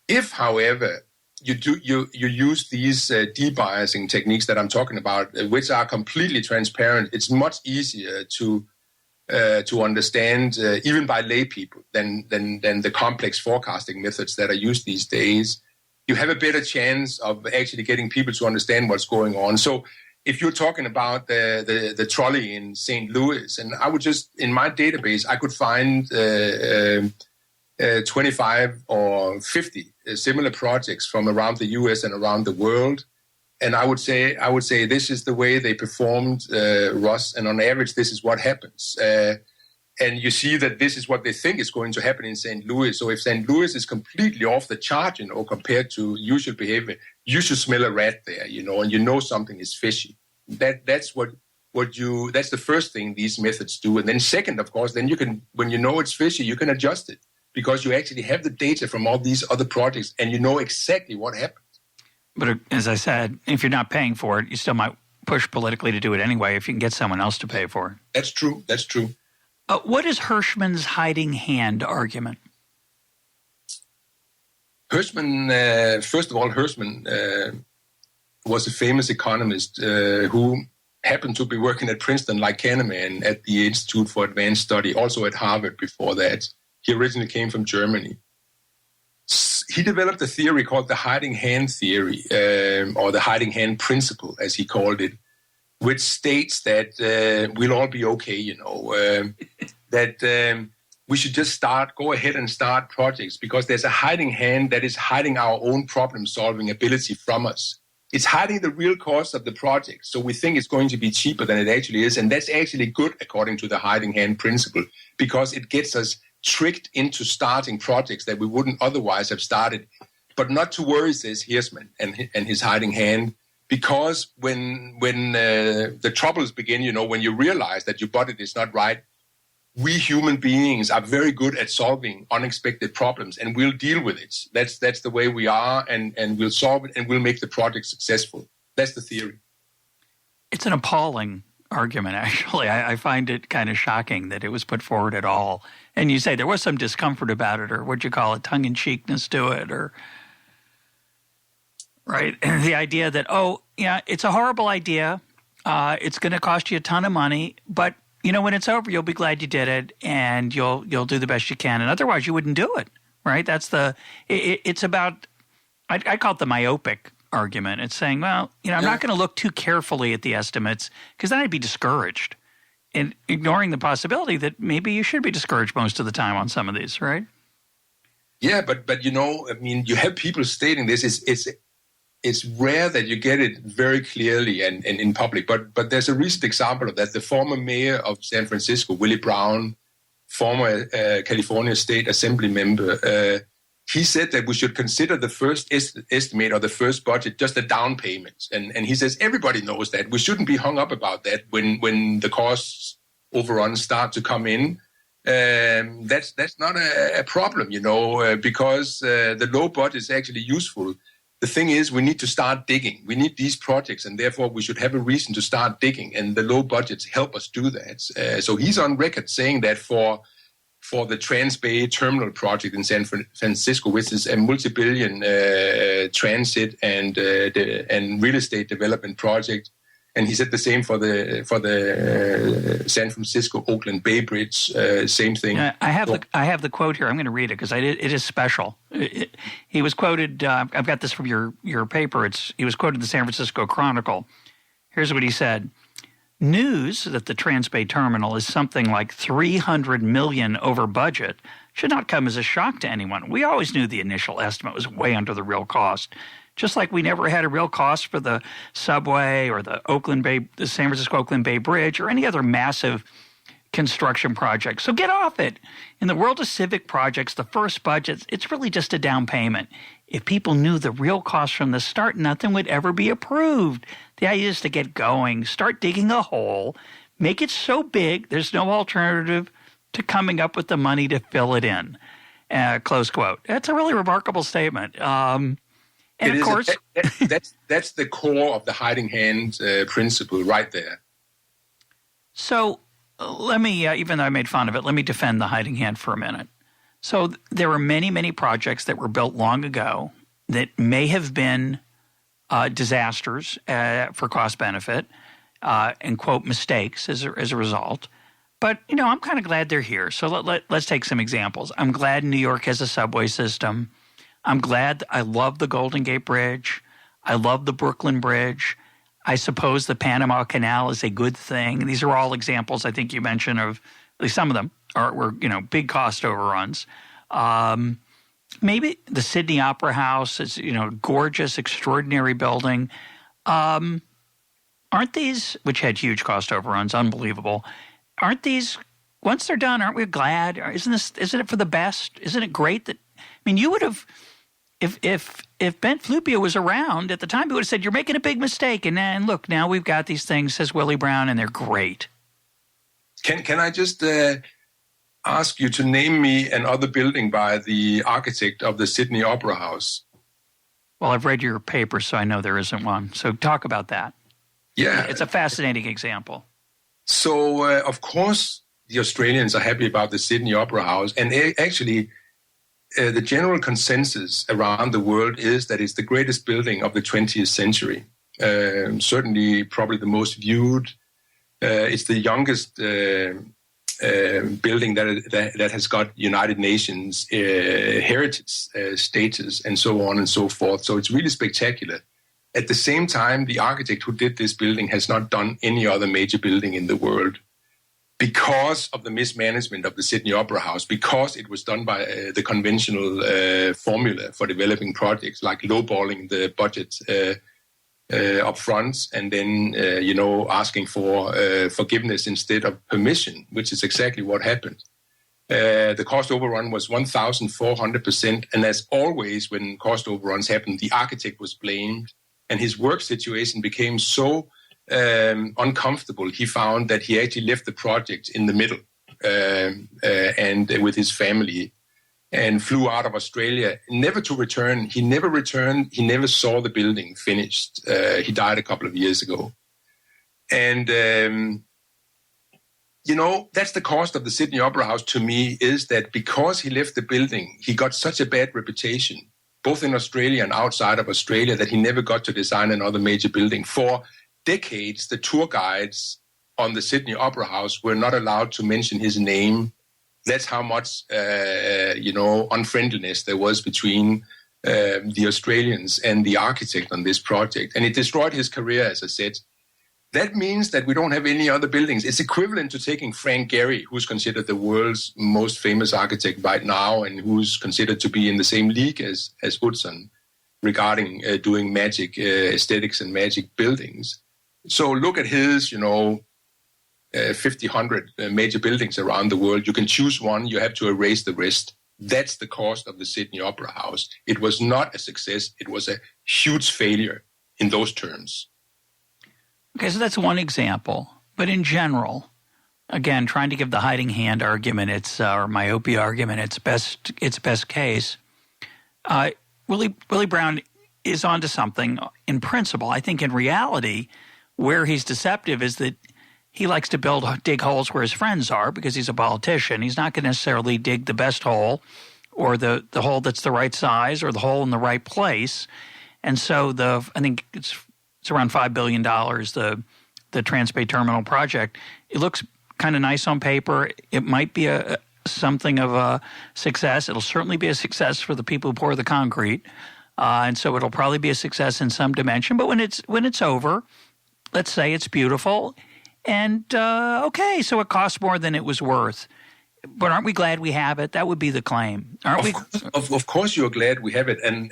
If, however, you use these debiasing techniques that I'm talking about, which are completely transparent, it's much easier to understand, even by lay people, than the complex forecasting methods that are used these days. You have a better chance of actually getting people to understand what's going on. So if you're talking about the trolley in St. Louis, and I would just, in my database, I could find 25 or 50 similar projects from around the US and around the world. And I would say this is the way they performed, Ross, and on average, this is what happens. And you see that this is what they think is going to happen in St. Louis. So if St. Louis is completely off the chart, compared to usual behavior, you should smell a rat there, and you know something is fishy. That's that's the first thing these methods do. And then second, of course, then you can, when you know it's fishy, you can adjust it because you actually have the data from all these other projects and you know exactly what happened. But as I said, if you're not paying for it, you still might push politically to do it anyway if you can get someone else to pay for it. That's true. That's true. What is Hirschman's hiding hand argument? Hirschman, first of all, Hirschman was a famous economist who happened to be working at Princeton like Kahneman at the Institute for Advanced Study, also at Harvard before that. He originally came from Germany. He developed a theory called the hiding hand theory, or the hiding hand principle, as he called it, which states that we'll all be okay, that we should just go ahead and start projects because there's a hiding hand that is hiding our own problem-solving ability from us. It's hiding the real cost of the project, so we think it's going to be cheaper than it actually is, and that's actually good according to the hiding hand principle because it gets us tricked into starting projects that we wouldn't otherwise have started. But not to worry, says Hirschman and his hiding hand, because when the troubles begin, when you realize that your budget is not right, we human beings are very good at solving unexpected problems, and we'll deal with it. That's the way we are, and we'll solve it, and we'll make the project successful. That's the theory. It's an appalling argument, actually. I find it kind of shocking that it was put forward at all. And you say there was some discomfort about it, or what'd you call it, tongue-in-cheekness to it, or right? And the idea that, it's a horrible idea. It's going to cost you a ton of money, but when it's over, you'll be glad you did it, and you'll do the best you can. And otherwise, you wouldn't do it, right? That's it's about, I call it the myopic argument. It's saying, well, I'm not going to look too carefully at the estimates because then I'd be discouraged, and ignoring the possibility that maybe you should be discouraged most of the time on some of these, right? Yeah, but you have people stating this. It's rare that you get it very clearly and in public, but there's a recent example of that. The former mayor of San Francisco, Willie Brown, former California State Assembly member, he said that we should consider the first estimate or the first budget just a down payment. And he says everybody knows that. We shouldn't be hung up about that when the costs overruns start to come in. That's not a problem, because the low budget is actually useful. The thing is, we need to start digging. We need these projects, and therefore we should have a reason to start digging, and the low budgets help us do that. So he's on record saying that for the Trans-Bay Terminal project in San Francisco, which is a multi-billion transit and real estate development project, and he said the same for the San Francisco-Oakland Bay Bridge, same thing. I have the quote here. I'm going to read it because it is special. He was quoted. I've got this from your paper. He was quoted in the San Francisco Chronicle. Here's what he said: "News that the Trans-Bay Terminal is something like $300 million over budget should not come as a shock to anyone. We always knew the initial estimate was way under the real cost. Just like we never had a real cost for the subway or the San Francisco Oakland Bay Bridge or any other massive construction project. So get off it. In the world of civic projects, the first budget, it's really just a down payment. If people knew the real cost from the start, nothing would ever be approved. The idea is to get going, start digging a hole, make it so big there's no alternative to coming up with the money to fill it in. Close quote. That's a really remarkable statement. And of course, that's the core of the hiding hand principle right there. So let me, even though I made fun of it, let me defend the hiding hand for a minute. So there were many, many projects that were built long ago that may have been disasters for cost benefit and, quote, mistakes as a result. But, I'm kind of glad they're here. So let's take some examples. I'm glad New York has a subway system. I'm glad. I love the Golden Gate Bridge. I love the Brooklyn Bridge. I suppose the Panama Canal is a good thing. These are all examples I think you mentioned of, at least some of them, were big cost overruns. Maybe the Sydney Opera House is, gorgeous, extraordinary building. Aren't these, which had huge cost overruns, unbelievable, aren't these, once they're done, aren't we glad? Isn't it for the best? Isn't it great that, you would have, if Ben Flupio was around at the time, he would have said, you're making a big mistake. And look, now we've got these things, says Willie Brown, and they're great. Can I just ask you to name me another building by the architect of the Sydney Opera House? Well, I've read your paper, so I know there isn't one. So talk about that. Yeah. It's a fascinating example. So, of course, the Australians are happy about the Sydney Opera House. And actually, the general consensus around the world is that it's the greatest building of the 20th century. Certainly, probably the most viewed. It's the youngest building that has got United Nations heritage status and so on and so forth. So it's really spectacular. At the same time, the architect who did this building has not done any other major building in the world because of the mismanagement of the Sydney Opera House, because it was done by the conventional formula for developing projects, like lowballing the budget up front and then, asking for forgiveness instead of permission, which is exactly what happened. The cost overrun was 1,400%. And as always, when cost overruns happened, the architect was blamed and his work situation became so uncomfortable. He found that he actually left the project in the middle and with his family and flew out of Australia, never to return. He never returned. He never saw the building finished. He died a couple of years ago. And, that's the cost of the Sydney Opera House to me, is that because he left the building, he got such a bad reputation, both in Australia and outside of Australia, that he never got to design another major building. For decades, the tour guides on the Sydney Opera House were not allowed to mention his name. That's how much, unfriendliness there was between the Australians and the architect on this project. And it destroyed his career, as I said. That means that we don't have any other buildings. It's equivalent to taking Frank Gehry, who's considered the world's most famous architect right now and who's considered to be in the same league as Utzon regarding doing magic aesthetics and magic buildings. So look at his, 100 major buildings around the world. You can choose one. You have to erase the rest. That's the cost of the Sydney Opera House. It was not a success. It was a huge failure in those terms. Okay, so that's one example. But in general, again, trying to give the hiding hand argument, or myopia argument, its best case, Willie Brown is onto something in principle. I think in reality, where he's deceptive is that he likes to dig holes where his friends are because he's a politician. He's not going to necessarily dig the best hole or the hole that's the right size or the hole in the right place. And so I think it's around $5 billion, the Transbay Terminal project. It looks kind of nice on paper. It might be something of a success. It'll certainly be a success for the people who pour the concrete. And so it'll probably be a success in some dimension. But when it's over, let's say it's beautiful. And, okay, so it costs more than it was worth. But aren't we glad we have it? That would be the claim, aren't we? Of course, you're glad we have it, and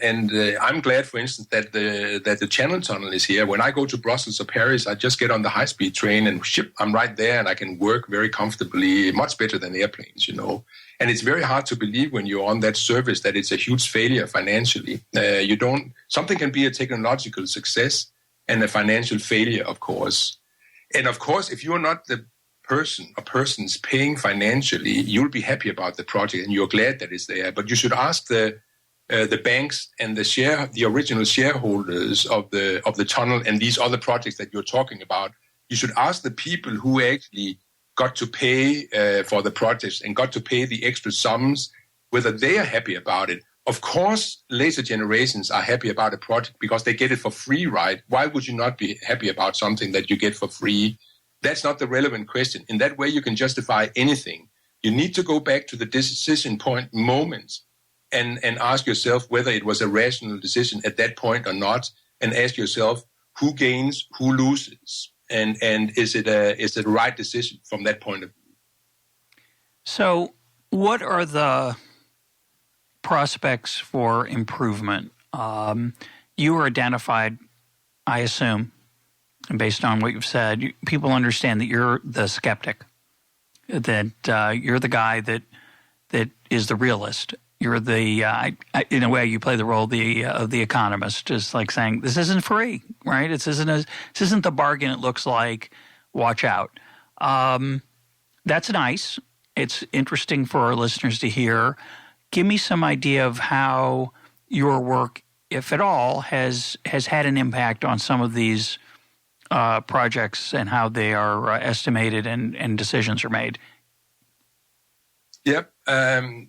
I'm glad, for instance, that the Channel Tunnel is here. When I go to Brussels or Paris, I just get on the high-speed train and I'm right there, and I can work very comfortably, much better than airplanes, And it's very hard to believe when you're on that service that it's a huge failure financially. Something can be a technological success and a financial failure, of course. And of course, if you're not the person or persons paying financially, you'll be happy about the project and you're glad that it's there. But you should ask the banks and the original shareholders of the tunnel and these other projects that you're talking about. You should ask the people who actually got to pay for the projects and got to pay the extra sums, whether they are happy about it. Of course, later generations are happy about a project because they get it for free, right? Why would you not be happy about something that you get for free? That's not the relevant question. In that way, you can justify anything. You need to go back to the decision point moment and ask yourself whether it was a rational decision at that point or not, and ask yourself who gains, who loses, and is it a right decision from that point of view? So what are the prospects for improvement? You were identified, I assume, and based on what you've said, people understand that you're the skeptic, that you're the guy that is the realist. You're the in a way you play the role of the economist, just like saying this isn't free, right? This isn't the bargain it looks like. Watch out. That's nice. It's interesting for our listeners to hear. Give me some idea of how your work, if at all, has had an impact on some of these projects and how they are estimated and decisions are made. Yep.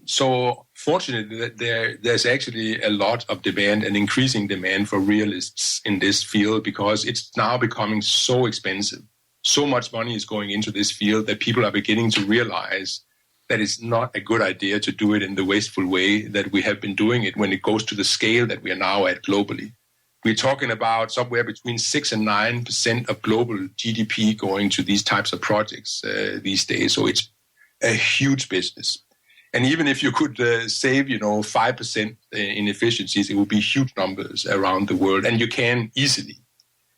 So fortunately, there's actually a lot of demand, an increasing demand for realists in this field because it's now becoming so expensive. So much money is going into this field that people are beginning to realize that it's not a good idea to do it in the wasteful way that we have been doing it when it goes to the scale that we are now at globally. We're talking about somewhere between 6 and 9% of global GDP going to these types of projects these days. So it's a huge business. And even if you could save, 5% in efficiencies, it would be huge numbers around the world. And you can easily,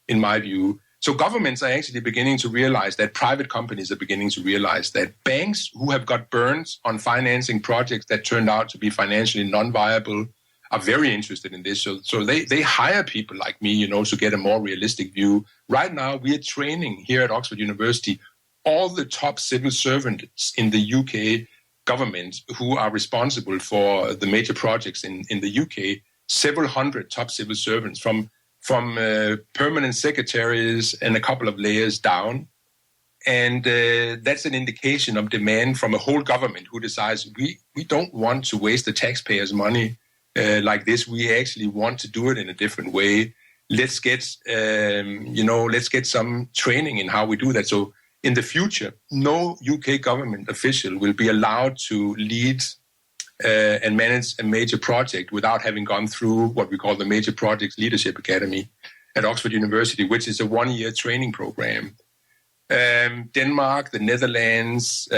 in my view. So governments are actually beginning to realize that, private companies are beginning to realize that banks who have got burned on financing projects that turned out to be financially non-viable are very interested in this. So they hire people like me, to get a more realistic view. Right now, we are training here at Oxford University all the top civil servants in the UK government who are responsible for the major projects in the UK, several hundred top civil servants from permanent secretaries and a couple of layers down. And that's an indication of demand from a whole government who decides we don't want to waste the taxpayers' money like this. We actually want to do it in a different way. Let's get some training in how we do that. So in the future, no UK government official will be allowed to lead and manage a major project without having gone through what we call the Major Projects Leadership Academy at Oxford University, which is a one-year training program. Denmark, the Netherlands,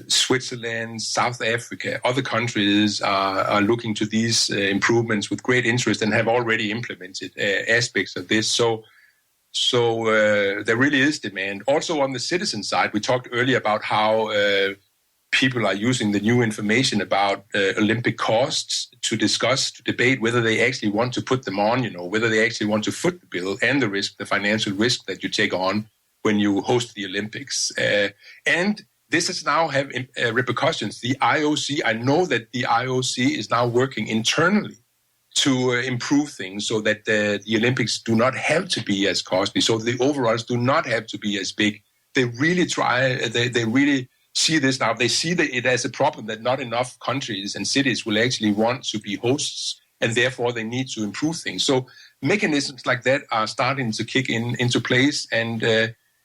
Switzerland, South Africa, other countries are looking to these improvements with great interest and have already implemented aspects of this. So there really is demand. Also on the citizen side, we talked earlier about how people are using the new information about Olympic costs to debate whether they actually want to put them on, whether they actually want to foot the bill and the financial risk that you take on when you host the Olympics. And this has now have repercussions. The IOC, I know that the IOC is now working internally to improve things so that the Olympics do not have to be as costly, so the overruns do not have to be as big. They really they really see this now. They see that it as a problem that not enough countries and cities will actually want to be hosts, and therefore they need to improve things. So mechanisms like that are starting to kick into place, and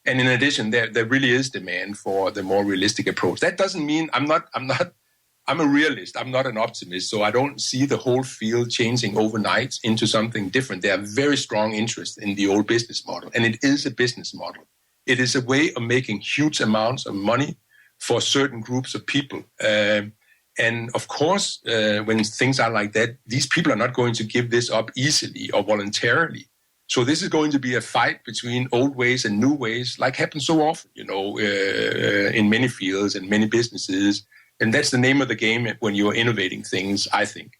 in addition, there really is demand for the more realistic approach. That doesn't mean I'm a realist. I'm not an optimist, so I don't see the whole field changing overnight into something different. There are very strong interests in the old business model, and it is a business model. It is a way of making huge amounts of money for certain groups of people. And of course, when things are like that, these people are not going to give this up easily or voluntarily. So this is going to be a fight between old ways and new ways, like happens so often, in many fields and many businesses. And that's the name of the game when you're innovating things, I think.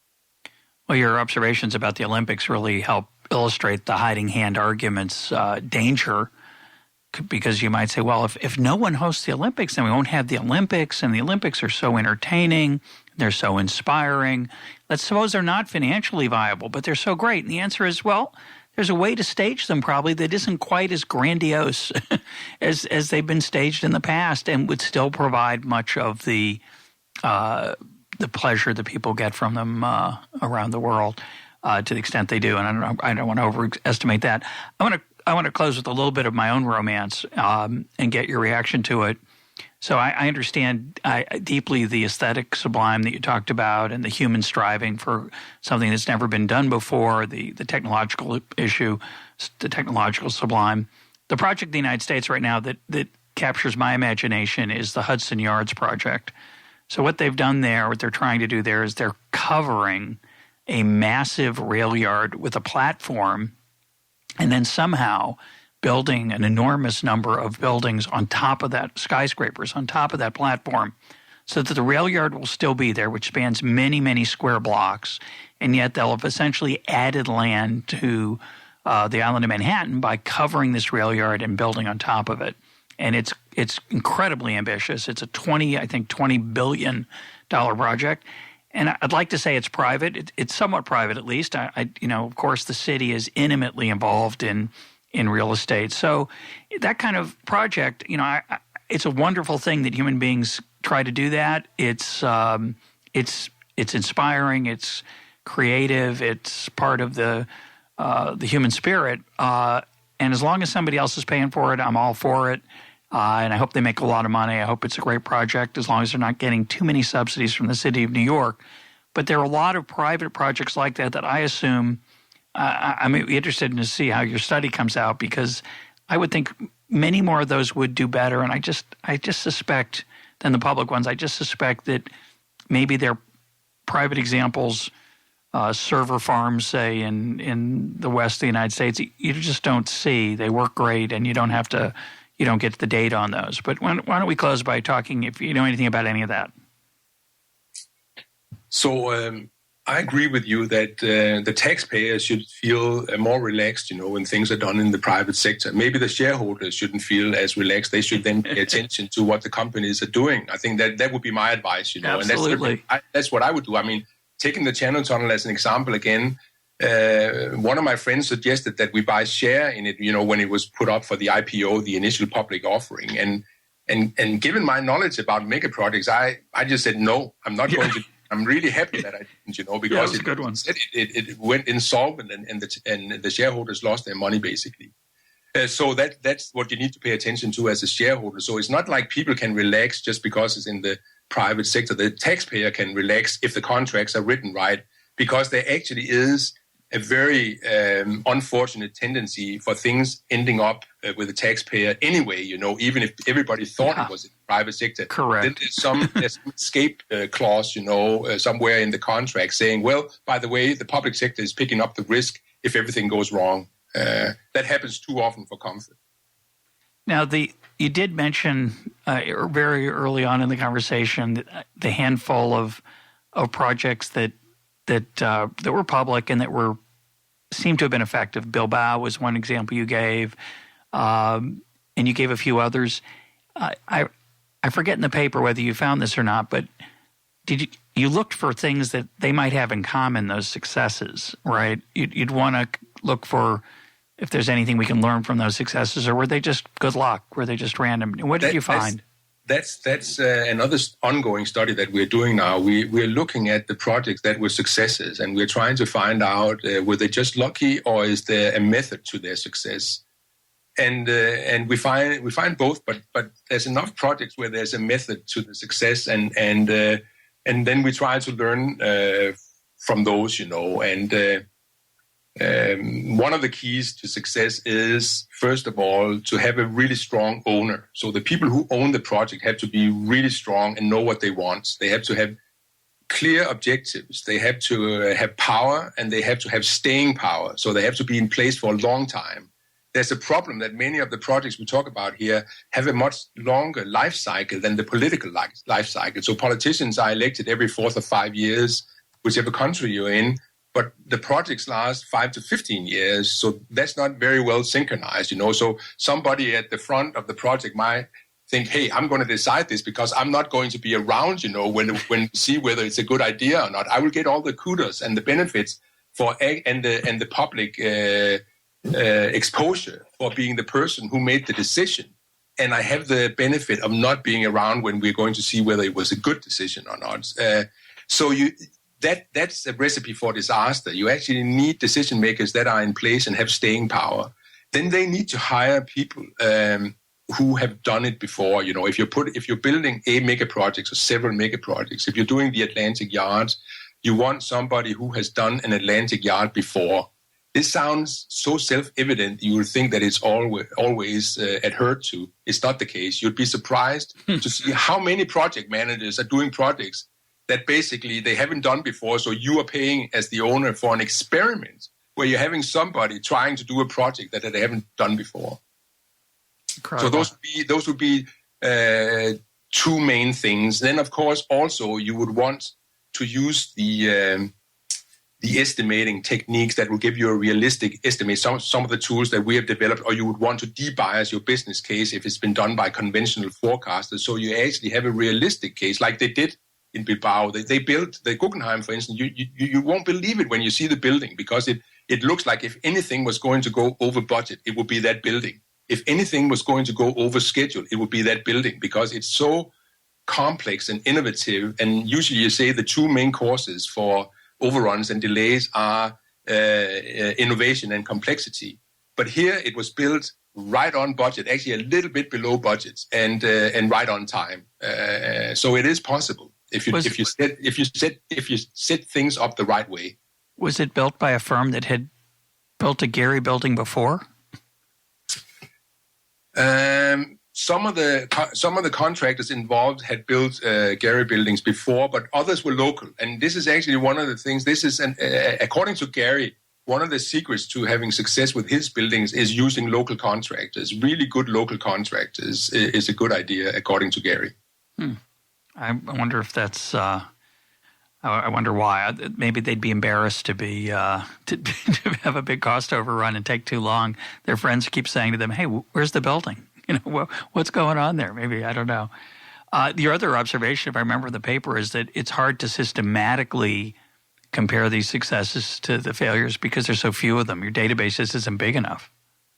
Well, your observations about the Olympics really help illustrate the hiding hand argument's danger, because you might say, well, if no one hosts the Olympics, then we won't have the Olympics, and the Olympics are so entertaining, they're so inspiring. Let's suppose they're not financially viable, but they're so great. And the answer is, well, there's a way to stage them probably that isn't quite as grandiose as they've been staged in the past, and would still provide much of the pleasure that people get from them around the world, to the extent they do. And I don't want to overestimate that. I want to close with a little bit of my own romance and get your reaction to it. So I understand deeply the aesthetic sublime that you talked about, and the human striving for something that's never been done before, the technological issue, the technological sublime. The project in the United States right now that captures my imagination is the Hudson Yards project. So what they've done there, what they're trying to do there, is they're covering a massive rail yard with a platform, and then somehow building an enormous number of buildings on top of that, skyscrapers on top of that platform, so that the rail yard will still be there, which spans many, many square blocks, and yet they'll have essentially added land to the island of Manhattan by covering this rail yard and building on top of it. And it's incredibly ambitious. It's a $20 billion project. And I'd like to say it's private. It's somewhat private, at least. Of course, the city is intimately involved in real estate. So that kind of project, it's a wonderful thing that human beings try to do that. It's inspiring. It's creative. It's part of the human spirit. And as long as somebody else is paying for it, I'm all for it. And I hope they make a lot of money. I hope it's a great project, as long as they're not getting too many subsidies from the city of New York. But there are a lot of private projects like that I assume I'm interested to see how your study comes out, because I would think many more of those would do better. And I just suspect, than the public ones, I just suspect that maybe they're private examples, server farms, say, in the west of the United States, you just don't see. They work great, and you don't get the data on those. But why don't we close by talking, if you know anything about any of that? So I agree with you that the taxpayer should feel more relaxed, when things are done in the private sector. Maybe the shareholders shouldn't feel as relaxed. They should then pay attention to what the companies are doing. I think that would be my advice, Absolutely. And that's what I would do. I mean, taking the Channel Tunnel as an example again, one of my friends suggested that we buy share in it, when it was put up for the IPO, the initial public offering. And given my knowledge about megaprojects, I just said, no, I'm not going to. I'm really happy that I didn't, because a good one. It went insolvent, and the shareholders lost their money, basically. So that's what you need to pay attention to as a shareholder. So it's not like people can relax just because it's in the private sector. The taxpayer can relax if the contracts are written right, because there actually is a very unfortunate tendency for things ending up with the taxpayer anyway, even if everybody thought it was in the private sector. Correct. Then there's some escape clause, somewhere in the contract saying, well, by the way, the public sector is picking up the risk if everything goes wrong. That happens too often for comfort. Now, you did mention very early on in the conversation the handful of projects that were public and that seemed to have been effective. Bilbao was one example you gave, and you gave a few others. I forget in the paper whether you found this or not, but you looked for things that they might have in common, those successes, right? You'd want to look for if there's anything we can learn from those successes, or were they just good luck? Were they just random? What did you find? That's another ongoing study that we're doing now. We're looking at the projects that were successes, and we're trying to find out were they just lucky, or is there a method to their success? And we find both, but there's enough projects where there's a method to the success, and then we try to learn from those, One of the keys to success is, first of all, to have a really strong owner. So the people who own the project have to be really strong and know what they want. They have to have clear objectives. They have to have power, and they have to have staying power. So they have to be in place for a long time. There's a problem that many of the projects we talk about here have a much longer life cycle than the political life cycle. So politicians are elected every 4 or 5 years, whichever country you're in, but the projects last 5 to 15 years. So that's not very well synchronized, So somebody at the front of the project might think, hey, I'm going to decide this because I'm not going to be around, when see whether it's a good idea or not. I will get all the kudos and the benefits and the public exposure for being the person who made the decision. And I have the benefit of not being around when we're going to see whether it was a good decision or not. That's a recipe for disaster. You actually need decision makers that are in place and have staying power. Then they need to hire people who have done it before. If you're building a mega project or several mega projects, if you're doing the Atlantic Yards, you want somebody who has done an Atlantic Yard before. This sounds so self-evident, you would think that it's always adhered to. It's not the case. You'd be surprised to see how many project managers are doing projects that basically they haven't done before. So you are paying as the owner for an experiment where you're having somebody trying to do a project that they haven't done before. Incredible. So those would be two main things. Then, of course, also you would want to use the estimating techniques that will give you a realistic estimate, some of the tools that we have developed, or you would want to debias your business case if it's been done by conventional forecasters. So you actually have a realistic case like they did in Bilbao. They built the Guggenheim, for instance. You won't believe it when you see the building because it looks like if anything was going to go over budget, it would be that building. If anything was going to go over schedule, it would be that building because it's so complex and innovative. And usually you say the two main causes for overruns and delays are innovation and complexity. But here it was built right on budget, actually a little bit below budget, and right on time. So it is possible if you set things up the right way. Was it built by a firm that had built a Gehry building before? Some of the contractors involved had built Gehry buildings before, but others were local. And this is actually one of the things. This is, according to Gehry, one of the secrets to having success with his buildings is using local contractors. Really good local contractors is a good idea, according to Gehry. I wonder if that's. I wonder why. Maybe they'd be embarrassed to be to have a big cost overrun and take too long. Their friends keep saying to them, "Hey, where's the building? What's going on there?" Maybe, I don't know. Your other observation, if I remember the paper, is that it's hard to systematically compare these successes to the failures because there's so few of them. Your database isn't big enough.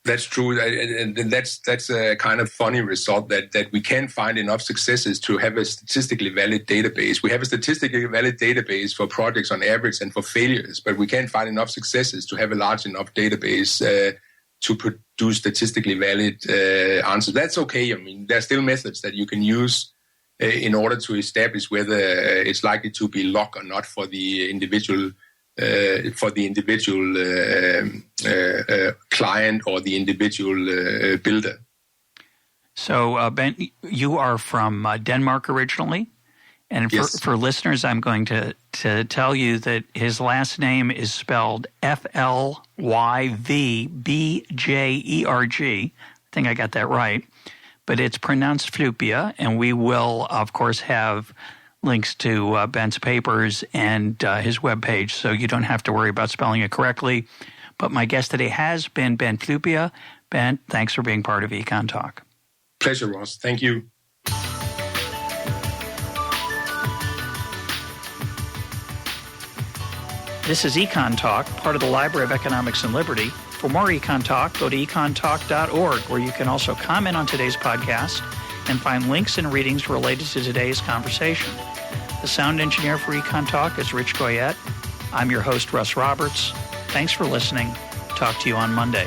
That's true. And that's a kind of funny result that we can't find enough successes to have a statistically valid database. We have a statistically valid database for projects on average and for failures, but we can't find enough successes to have a large enough database to produce statistically valid answers. That's okay. I mean, there are still methods that you can use in order to establish whether it's likely to be luck or not for the individual client or the individual builder. So, Ben, you are from Denmark originally, and yes. for listeners, I'm going to tell you that his last name is spelled Flyvbjerg. I think I got that right, but it's pronounced Flyvbjerg, and we will, of course, have links to Ben's papers and his webpage, so you don't have to worry about spelling it correctly. But my guest today has been Ben Flyvbjerg. Ben, thanks for being part of EconTalk. Pleasure, Ross. Thank you. This is EconTalk, part of the Library of Economics and Liberty. For more EconTalk, go to econtalk.org, where you can also comment on today's podcast and find links and readings related to today's conversation. The sound engineer for EconTalk is Rich Goyette. I'm your host, Russ Roberts. Thanks for listening. Talk to you on Monday.